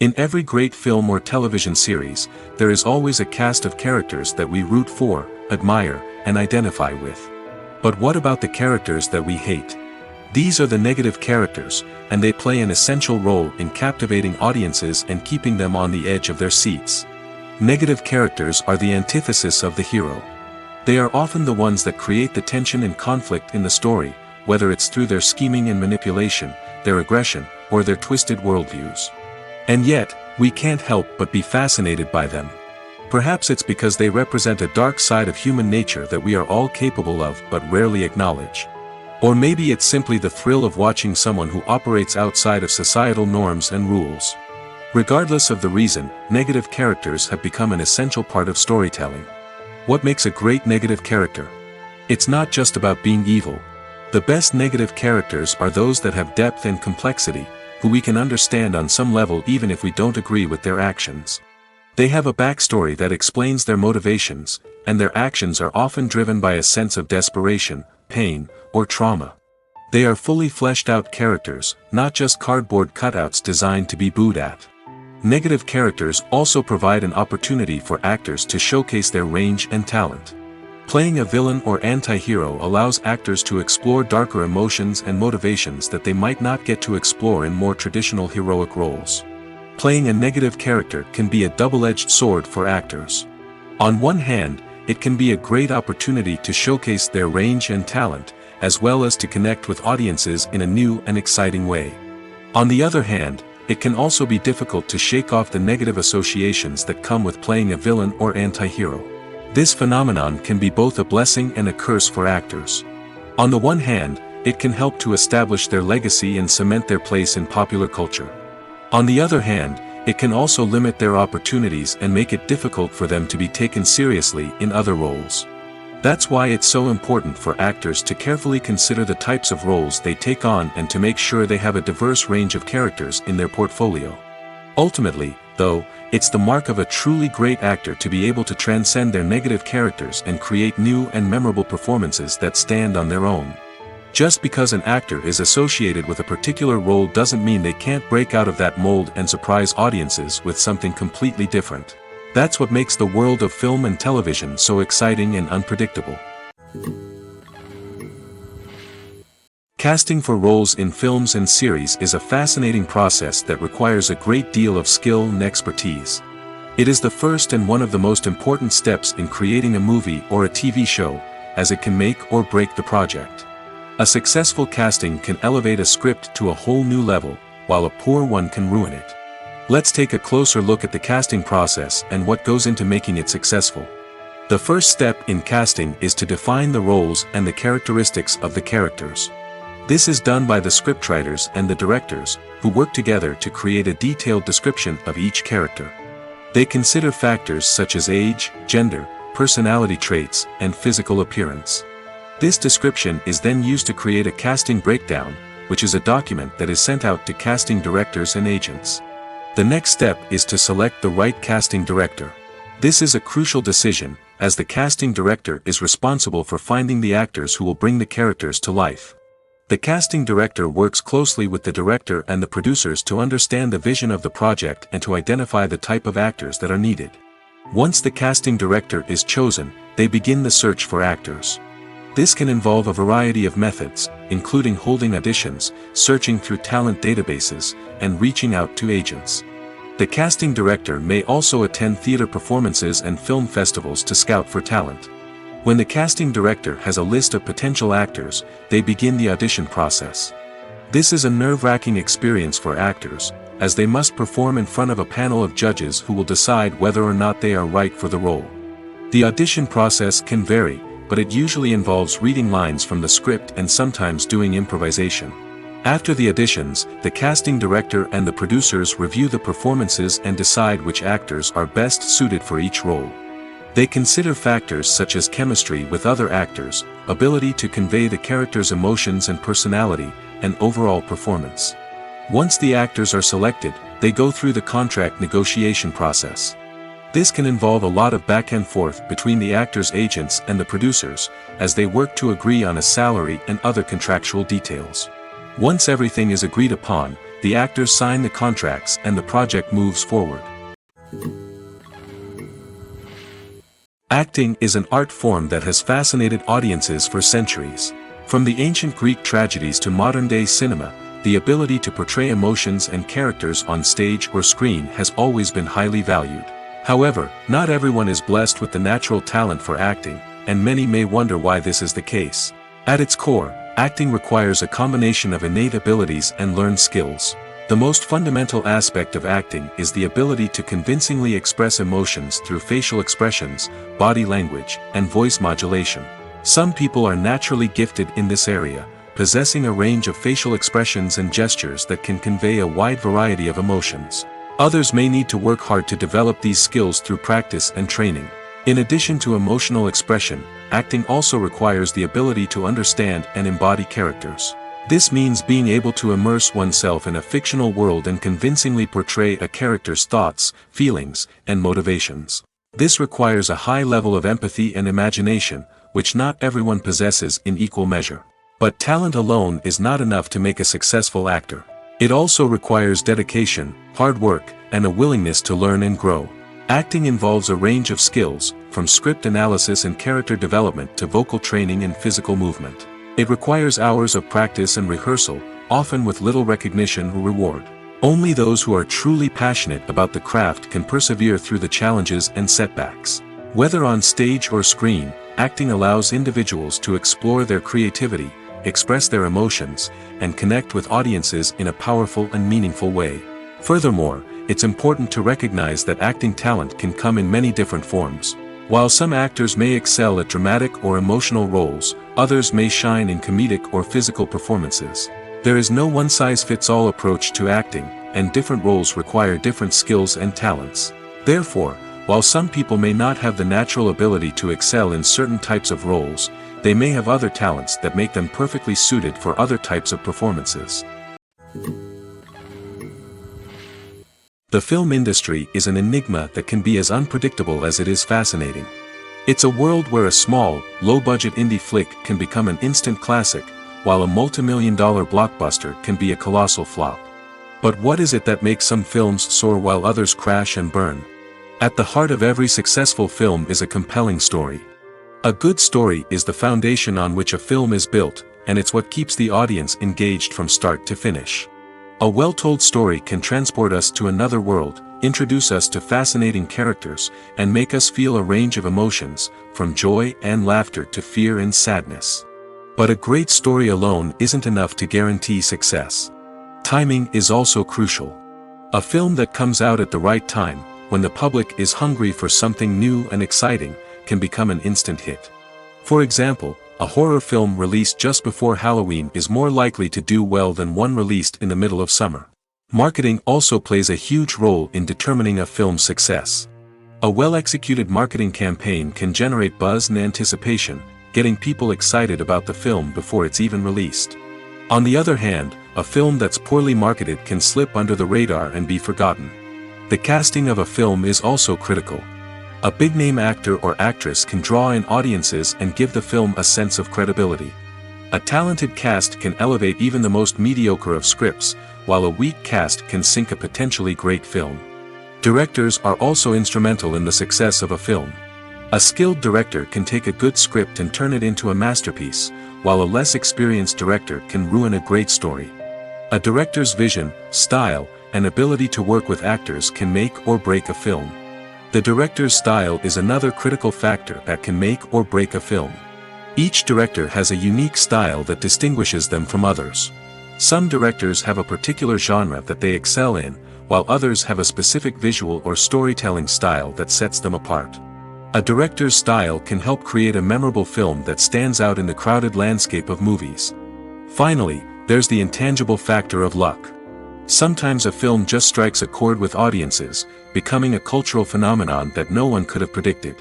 In every great film or television series, there is always a cast of characters that we root for, admire, and identify with. But what about the characters that we hate? These are the negative characters, and they play an essential role in captivating audiences and keeping them on the edge of their seats. Negative characters are the antithesis of the hero. They are often the ones that create the tension and conflict in the story, whether it's through their scheming and manipulation, their aggression, or their twisted worldviews. And yet, we can't help but be fascinated by them. Perhaps it's because they represent a dark side of human nature that we are all capable of but rarely acknowledge. Or maybe it's simply the thrill of watching someone who operates outside of societal norms and rules. Regardless of the reason, negative characters have become an essential part of storytelling. What makes a great negative character? It's not just about being evil. The best negative characters are those that have depth and complexity, who we can understand on some level even if we don't agree with their actions. They have a backstory that explains their motivations, and their actions are often driven by a sense of desperation, pain, or trauma. They are fully fleshed out characters, not just cardboard cutouts designed to be booed at. Negative characters also provide an opportunity for actors to showcase their range and talent. Playing a villain or anti-hero allows actors to explore darker emotions and motivations that they might not get to explore in more traditional heroic roles. Playing a negative character can be a double-edged sword for actors. On one hand, it can be a great opportunity to showcase their range and talent, as well as to connect with audiences in a new and exciting way. On the other hand, it can also be difficult to shake off the negative associations that come with playing a villain or anti-hero. This phenomenon can be both a blessing and a curse for actors. On the one hand, it can help to establish their legacy and cement their place in popular culture. On the other hand, it can also limit their opportunities and make it difficult for them to be taken seriously in other roles. That's why it's so important for actors to carefully consider the types of roles they take on and to make sure they have a diverse range of characters in their portfolio. Ultimately, though, it's the mark of a truly great actor to be able to transcend their negative characters and create new and memorable performances that stand on their own. Just because an actor is associated with a particular role doesn't mean they can't break out of that mold and surprise audiences with something completely different. That's what makes the world of film and television so exciting and unpredictable. Casting for roles in films and series is a fascinating process that requires a great deal of skill and expertise. It is the first and one of the most important steps in creating a movie or a TV show, as it can make or break the project. A successful casting can elevate a script to a whole new level, while a poor one can ruin it. Let's take a closer look at the casting process and what goes into making it successful. The first step in casting is to define the roles and the characteristics of the characters. This is done by the scriptwriters and the directors, who work together to create a detailed description of each character. They consider factors such as age, gender, personality traits, and physical appearance. This description is then used to create a casting breakdown, which is a document that is sent out to casting directors and agents. The next step is to select the right casting director. This is a crucial decision, as the casting director is responsible for finding the actors who will bring the characters to life. The casting director works closely with the director and the producers to understand the vision of the project and to identify the type of actors that are needed. Once the casting director is chosen, they begin the search for actors. This can involve a variety of methods, including holding auditions, searching through talent databases, and reaching out to agents. The casting director may also attend theater performances and film festivals to scout for talent. When the casting director has a list of potential actors, they begin the audition process. This is a nerve-wracking experience for actors, as they must perform in front of a panel of judges who will decide whether or not they are right for the role. The audition process can vary, but it usually involves reading lines from the script and sometimes doing improvisation. After the auditions, the casting director and the producers review the performances and decide which actors are best suited for each role. They consider factors such as chemistry with other actors, ability to convey the character's emotions and personality, and overall performance. Once the actors are selected, they go through the contract negotiation process. This can involve a lot of back and forth between the actors' agents and the producers, as they work to agree on a salary and other contractual details. Once everything is agreed upon, the actors sign the contracts and the project moves forward. Acting is an art form that has fascinated audiences for centuries. From the ancient Greek tragedies to modern-day cinema, the ability to portray emotions and characters on stage or screen has always been highly valued. However, not everyone is blessed with the natural talent for acting, and many may wonder why this is the case. At its core, Acting requires a combination of innate abilities and learned skills. The most fundamental aspect of acting is the ability to convincingly express emotions through facial expressions, body language, and voice modulation. Some people are naturally gifted in this area, possessing a range of facial expressions and gestures that can convey a wide variety of emotions. Others may need to work hard to develop these skills through practice and training. In addition to emotional expression, acting also requires the ability to understand and embody characters. This means being able to immerse oneself in a fictional world and convincingly portray a character's thoughts, feelings, and motivations. This requires a high level of empathy and imagination, which not everyone possesses in equal measure. But talent alone is not enough to make a successful actor. It also requires dedication, hard work, and a willingness to learn and grow. Acting involves a range of skills, from script analysis and character development to vocal training and physical movement. It requires hours of practice and rehearsal, often with little recognition or reward. Only those who are truly passionate about the craft can persevere through the challenges and setbacks. Whether on stage or screen, acting allows individuals to explore their creativity, express their emotions, and connect with audiences in a powerful and meaningful way. Furthermore, it's important to recognize that acting talent can come in many different forms. While some actors may excel at dramatic or emotional roles, others may shine in comedic or physical performances. There is no one-size-fits-all approach to acting, and different roles require different skills and talents. Therefore, while some people may not have the natural ability to excel in certain types of roles, they may have other talents that make them perfectly suited for other types of performances. The film industry is an enigma that can be as unpredictable as it is fascinating. It's a world where a small, low-budget indie flick can become an instant classic, while a multi-million-dollar blockbuster can be a colossal flop. But what is it that makes some films soar while others crash and burn? At the heart of every successful film is a compelling story. A good story is the foundation on which a film is built, and it's what keeps the audience engaged from start to finish. A well-told story can transport us to another world, introduce us to fascinating characters, and make us feel a range of emotions, from joy and laughter to fear and sadness. But a great story alone isn't enough to guarantee success. Timing is also crucial. A film that comes out at the right time, when the public is hungry for something new and exciting, can become an instant hit. For example, a horror film released just before Halloween is more likely to do well than one released in the middle of summer. Marketing also plays a huge role in determining a film's success. A well-executed marketing campaign can generate buzz and anticipation, getting people excited about the film before it's even released. On the other hand, a film that's poorly marketed can slip under the radar and be forgotten. The casting of a film is also critical. A big-name actor or actress can draw in audiences and give the film a sense of credibility. A talented cast can elevate even the most mediocre of scripts, while a weak cast can sink a potentially great film. Directors are also instrumental in the success of a film. A skilled director can take a good script and turn it into a masterpiece, while a less experienced director can ruin a great story. A director's vision, style, and ability to work with actors can make or break a film. The director's style is another critical factor that can make or break a film. Each director has a unique style that distinguishes them from others. Some directors have a particular genre that they excel in, while others have a specific visual or storytelling style that sets them apart. A director's style can help create a memorable film that stands out in the crowded landscape of movies. Finally, there's the intangible factor of luck. Sometimes a film just strikes a chord with audiences, becoming a cultural phenomenon that no one could have predicted.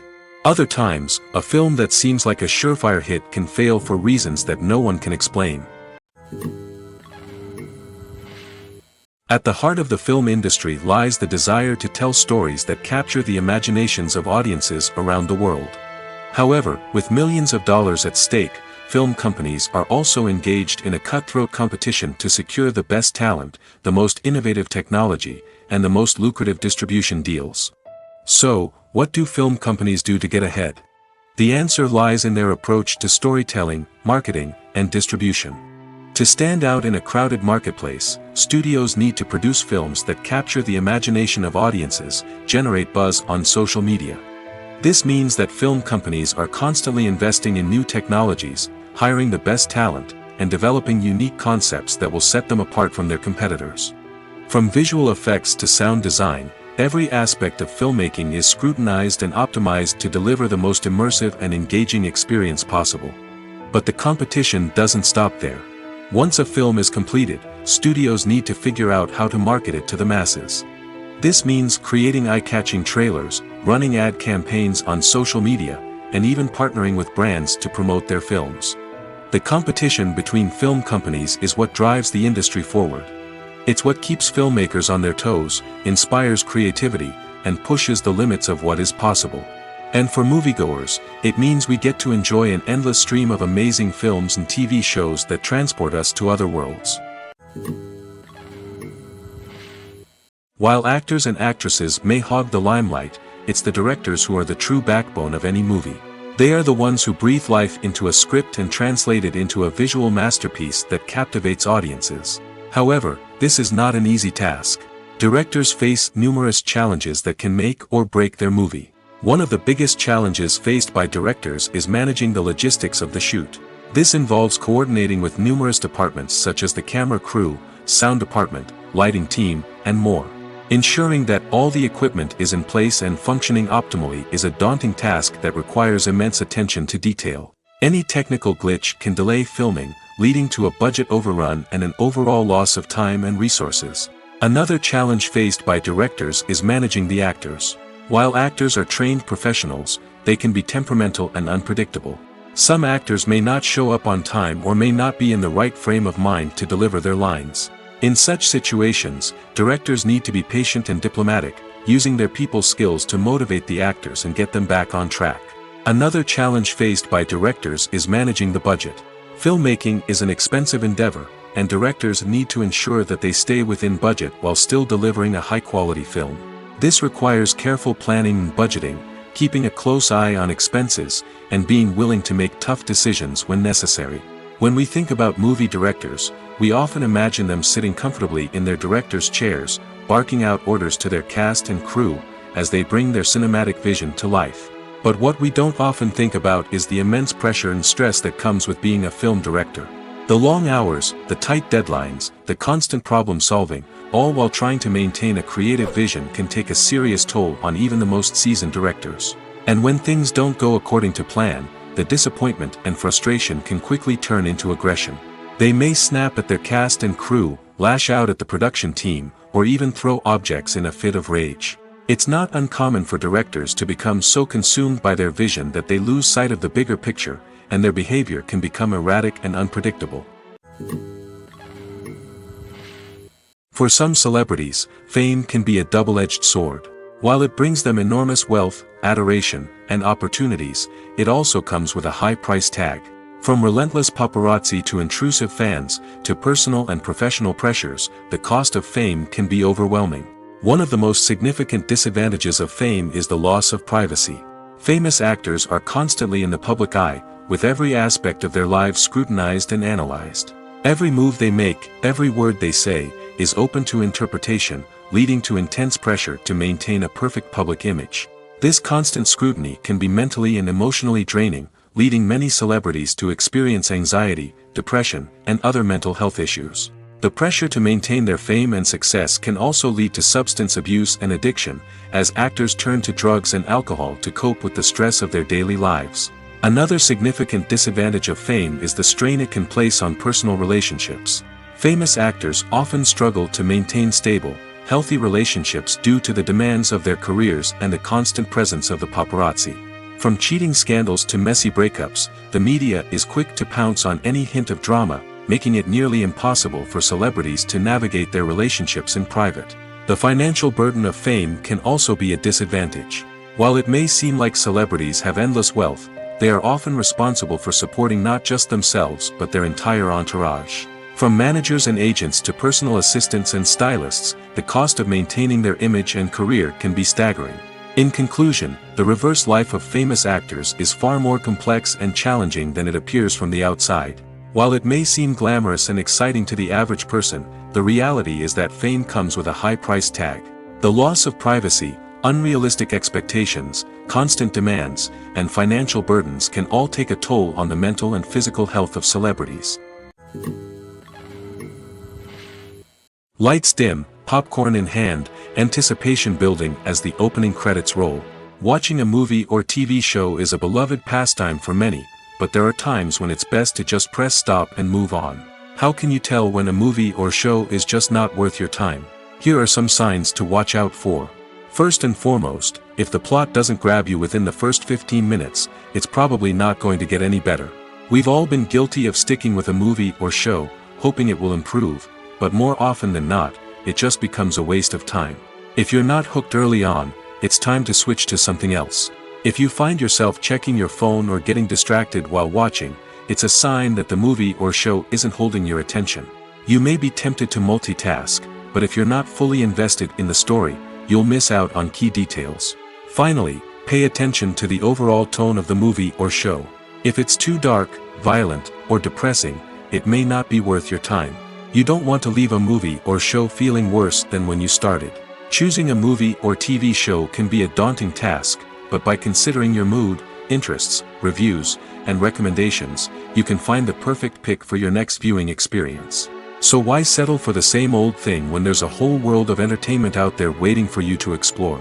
Other times, a film that seems like a surefire hit can fail for reasons that no one can explain. At the heart of the film industry lies the desire to tell stories that capture the imaginations of audiences around the world. However, with millions of dollars at stake, film companies are also engaged in a cutthroat competition to secure the best talent, the most innovative technology, and the most lucrative distribution deals. So, what do film companies do to get ahead? The answer lies in their approach to storytelling, marketing, and distribution. To stand out in a crowded marketplace, studios need to produce films that capture the imagination of audiences, generate buzz on social media. This means that film companies are constantly investing in new technologies, hiring the best talent, and developing unique concepts that will set them apart from their competitors. From visual effects to sound design, every aspect of filmmaking is scrutinized and optimized to deliver the most immersive and engaging experience possible. But the competition doesn't stop there. Once a film is completed, studios need to figure out how to market it to the masses. This means creating eye-catching trailers, running ad campaigns on social media, and even partnering with brands to promote their films. The competition between film companies is what drives the industry forward. It's what keeps filmmakers on their toes, inspires creativity, and pushes the limits of what is possible. And for moviegoers, it means we get to enjoy an endless stream of amazing films and TV shows that transport us to other worlds. While actors and actresses may hog the limelight, it's the directors who are the true backbone of any movie. They are the ones who breathe life into a script and translate it into a visual masterpiece that captivates audiences. However, this is not an easy task. Directors face numerous challenges that can make or break their movie. One of the biggest challenges faced by directors is managing the logistics of the shoot. This involves coordinating with numerous departments such as the camera crew, sound department, lighting team, and more. Ensuring that all the equipment is in place and functioning optimally is a daunting task that requires immense attention to detail. Any technical glitch can delay filming, leading to a budget overrun and an overall loss of time and resources. Another challenge faced by directors is managing the actors. While actors are trained professionals, they can be temperamental and unpredictable. Some actors may not show up on time or may not be in the right frame of mind to deliver their lines. In such situations, directors need to be patient and diplomatic, using their people skills to motivate the actors and get them back on track. Another challenge faced by directors is managing the budget. Filmmaking is an expensive endeavor, and directors need to ensure that they stay within budget while still delivering a high-quality film. This requires careful planning and budgeting, keeping a close eye on expenses, and being willing to make tough decisions when necessary. When we think about movie directors, we often imagine them sitting comfortably in their director's chairs, barking out orders to their cast and crew, as they bring their cinematic vision to life. But what we don't often think about is the immense pressure and stress that comes with being a film director. The long hours, the tight deadlines, the constant problem solving, all while trying to maintain a creative vision can take a serious toll on even the most seasoned directors. And when things don't go according to plan, the disappointment and frustration can quickly turn into aggression. They may snap at their cast and crew, lash out at the production team, or even throw objects in a fit of rage. It's not uncommon for directors to become so consumed by their vision that they lose sight of the bigger picture, and their behavior can become erratic and unpredictable. For some celebrities, fame can be a double-edged sword. While it brings them enormous wealth, adoration, and opportunities, it also comes with a high price tag. From relentless paparazzi to intrusive fans, to personal and professional pressures, the cost of fame can be overwhelming. One of the most significant disadvantages of fame is the loss of privacy. Famous actors are constantly in the public eye, with every aspect of their lives scrutinized and analyzed. Every move they make, every word they say, is open to interpretation, leading to intense pressure to maintain a perfect public image. This constant scrutiny can be mentally and emotionally draining, leading many celebrities to experience anxiety, depression, and other mental health issues. The pressure to maintain their fame and success can also lead to substance abuse and addiction, as actors turn to drugs and alcohol to cope with the stress of their daily lives. Another significant disadvantage of fame is the strain it can place on personal relationships. Famous actors often struggle to maintain stable, healthy relationships due to the demands of their careers and the constant presence of the paparazzi. From cheating scandals to messy breakups, the media is quick to pounce on any hint of drama, making it nearly impossible for celebrities to navigate their relationships in private. The financial burden of fame can also be a disadvantage. While it may seem like celebrities have endless wealth, they are often responsible for supporting not just themselves but their entire entourage. From managers and agents to personal assistants and stylists, the cost of maintaining their image and career can be staggering. In conclusion, the reverse life of famous actors is far more complex and challenging than it appears from the outside. While it may seem glamorous and exciting to the average person, the reality is that fame comes with a high price tag. The loss of privacy, unrealistic expectations, constant demands, and financial burdens can all take a toll on the mental and physical health of celebrities. Lights dim, popcorn in hand, anticipation building as the opening credits roll. Watching a movie or TV show is a beloved pastime for many, but there are times when it's best to just press stop and move on. How can you tell when a movie or show is just not worth your time? Here are some signs to watch out for. First and foremost, if the plot doesn't grab you within the first 15 minutes, it's probably not going to get any better. We've all been guilty of sticking with a movie or show, hoping it will improve, but more often than not, it just becomes a waste of time. If you're not hooked early on, it's time to switch to something else. If you find yourself checking your phone or getting distracted while watching, it's a sign that the movie or show isn't holding your attention. You may be tempted to multitask, but if you're not fully invested in the story, you'll miss out on key details. Finally, pay attention to the overall tone of the movie or show. If it's too dark, violent, or depressing, it may not be worth your time. You don't want to leave a movie or show feeling worse than when you started. Choosing a movie or TV show can be a daunting task, but by considering your mood, interests, reviews, and recommendations, you can find the perfect pick for your next viewing experience. So why settle for the same old thing when there's a whole world of entertainment out there waiting for you to explore?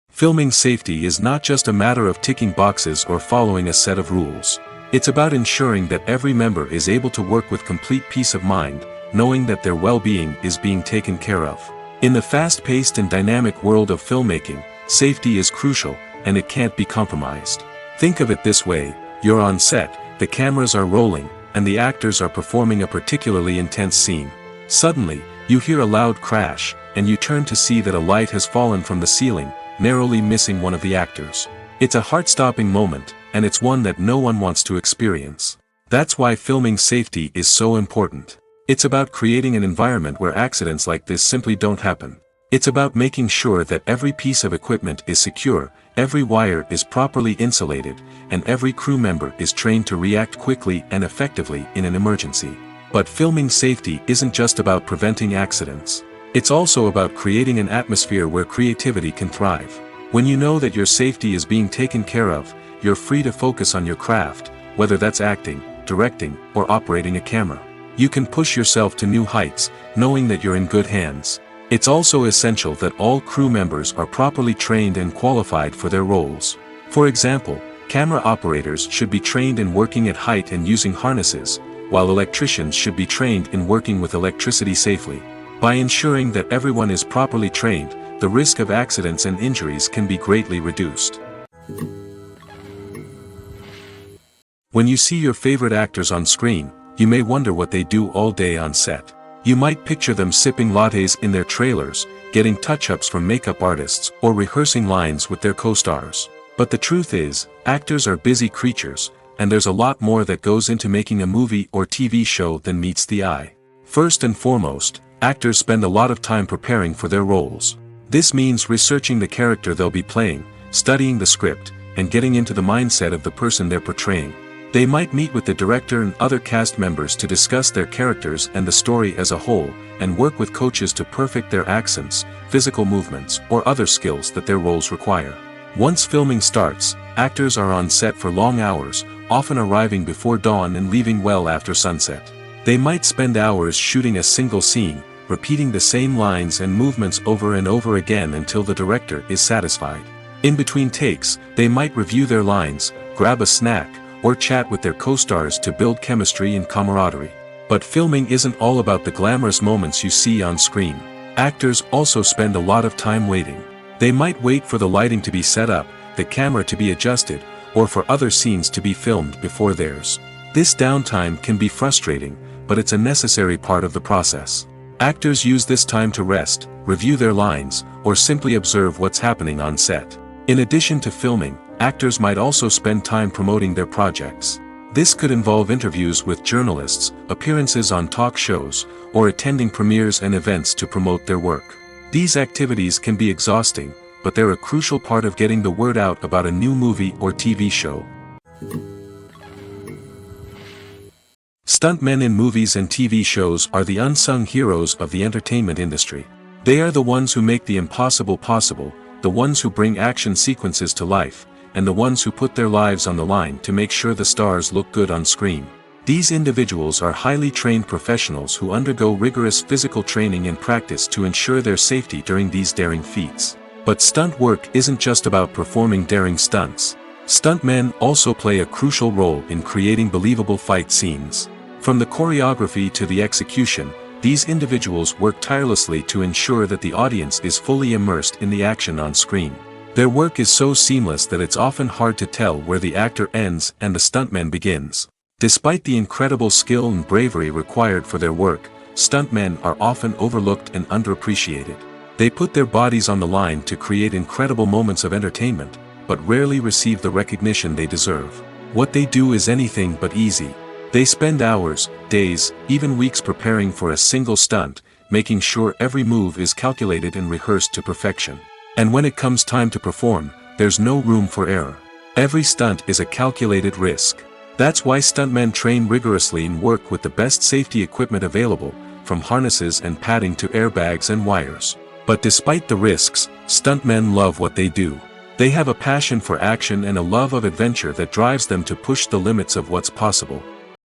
Filming safety is not just a matter of ticking boxes or following a set of rules. It's about ensuring that every member is able to work with complete peace of mind, knowing that their well-being is being taken care of. In the fast-paced and dynamic world of filmmaking, safety is crucial, and it can't be compromised. Think of it this way: you're on set, the cameras are rolling, and the actors are performing a particularly intense scene. Suddenly, you hear a loud crash, and you turn to see that a light has fallen from the ceiling, narrowly missing one of the actors. It's a heart-stopping moment, and it's one that no one wants to experience. That's why filming safety is so important. It's about creating an environment where accidents like this simply don't happen. It's about making sure that every piece of equipment is secure, every wire is properly insulated, and every crew member is trained to react quickly and effectively in an emergency. But filming safety isn't just about preventing accidents. It's also about creating an atmosphere where creativity can thrive. When you know that your safety is being taken care of, you're free to focus on your craft, whether that's acting, directing, or operating a camera. You can push yourself to new heights, knowing that you're in good hands. It's also essential that all crew members are properly trained and qualified for their roles. For example, camera operators should be trained in working at height and using harnesses, while electricians should be trained in working with electricity safely. By ensuring that everyone is properly trained, the risk of accidents and injuries can be greatly reduced. When you see your favorite actors on screen, you may wonder what they do all day on set. You might picture them sipping lattes in their trailers, getting touch-ups from makeup artists, or rehearsing lines with their co-stars. But the truth is, actors are busy creatures, and there's a lot more that goes into making a movie or TV show than meets the eye. First and foremost, actors spend a lot of time preparing for their roles. This means researching the character they'll be playing, studying the script, and getting into the mindset of the person they're portraying. They might meet with the director and other cast members to discuss their characters and the story as a whole, and work with coaches to perfect their accents, physical movements, or other skills that their roles require. Once filming starts, actors are on set for long hours, often arriving before dawn and leaving well after sunset. They might spend hours shooting a single scene, repeating the same lines and movements over and over again until the director is satisfied. In between takes, they might review their lines, grab a snack, or chat with their co-stars to build chemistry and camaraderie. But filming isn't all about the glamorous moments you see on screen. Actors also spend a lot of time waiting. They might wait for the lighting to be set up, the camera to be adjusted, or for other scenes to be filmed before theirs. This downtime can be frustrating, but it's a necessary part of the process. Actors use this time to rest, review their lines, or simply observe what's happening on set. In addition to filming, actors might also spend time promoting their projects. This could involve interviews with journalists, appearances on talk shows, or attending premieres and events to promote their work. These activities can be exhausting, but they're a crucial part of getting the word out about a new movie or TV show. Stuntmen in movies and TV shows are the unsung heroes of the entertainment industry. They are the ones who make the impossible possible, the ones who bring action sequences to life, and the ones who put their lives on the line to make sure the stars look good on screen. These individuals are highly trained professionals who undergo rigorous physical training and practice to ensure their safety during these daring feats. But stunt work isn't just about performing daring stunts. Stuntmen also play a crucial role in creating believable fight scenes. From the choreography to the execution, these individuals work tirelessly to ensure that the audience is fully immersed in the action on screen. Their work is so seamless that it's often hard to tell where the actor ends and the stuntman begins. Despite the incredible skill and bravery required for their work, stuntmen are often overlooked and underappreciated. They put their bodies on the line to create incredible moments of entertainment, but rarely receive the recognition they deserve. What they do is anything but easy. They spend hours, days, even weeks preparing for a single stunt, making sure every move is calculated and rehearsed to perfection. And when it comes time to perform, there's no room for error. Every stunt is a calculated risk. That's why stuntmen train rigorously and work with the best safety equipment available, from harnesses and padding to airbags and wires. But despite the risks, stuntmen love what they do. They have a passion for action and a love of adventure that drives them to push the limits of what's possible.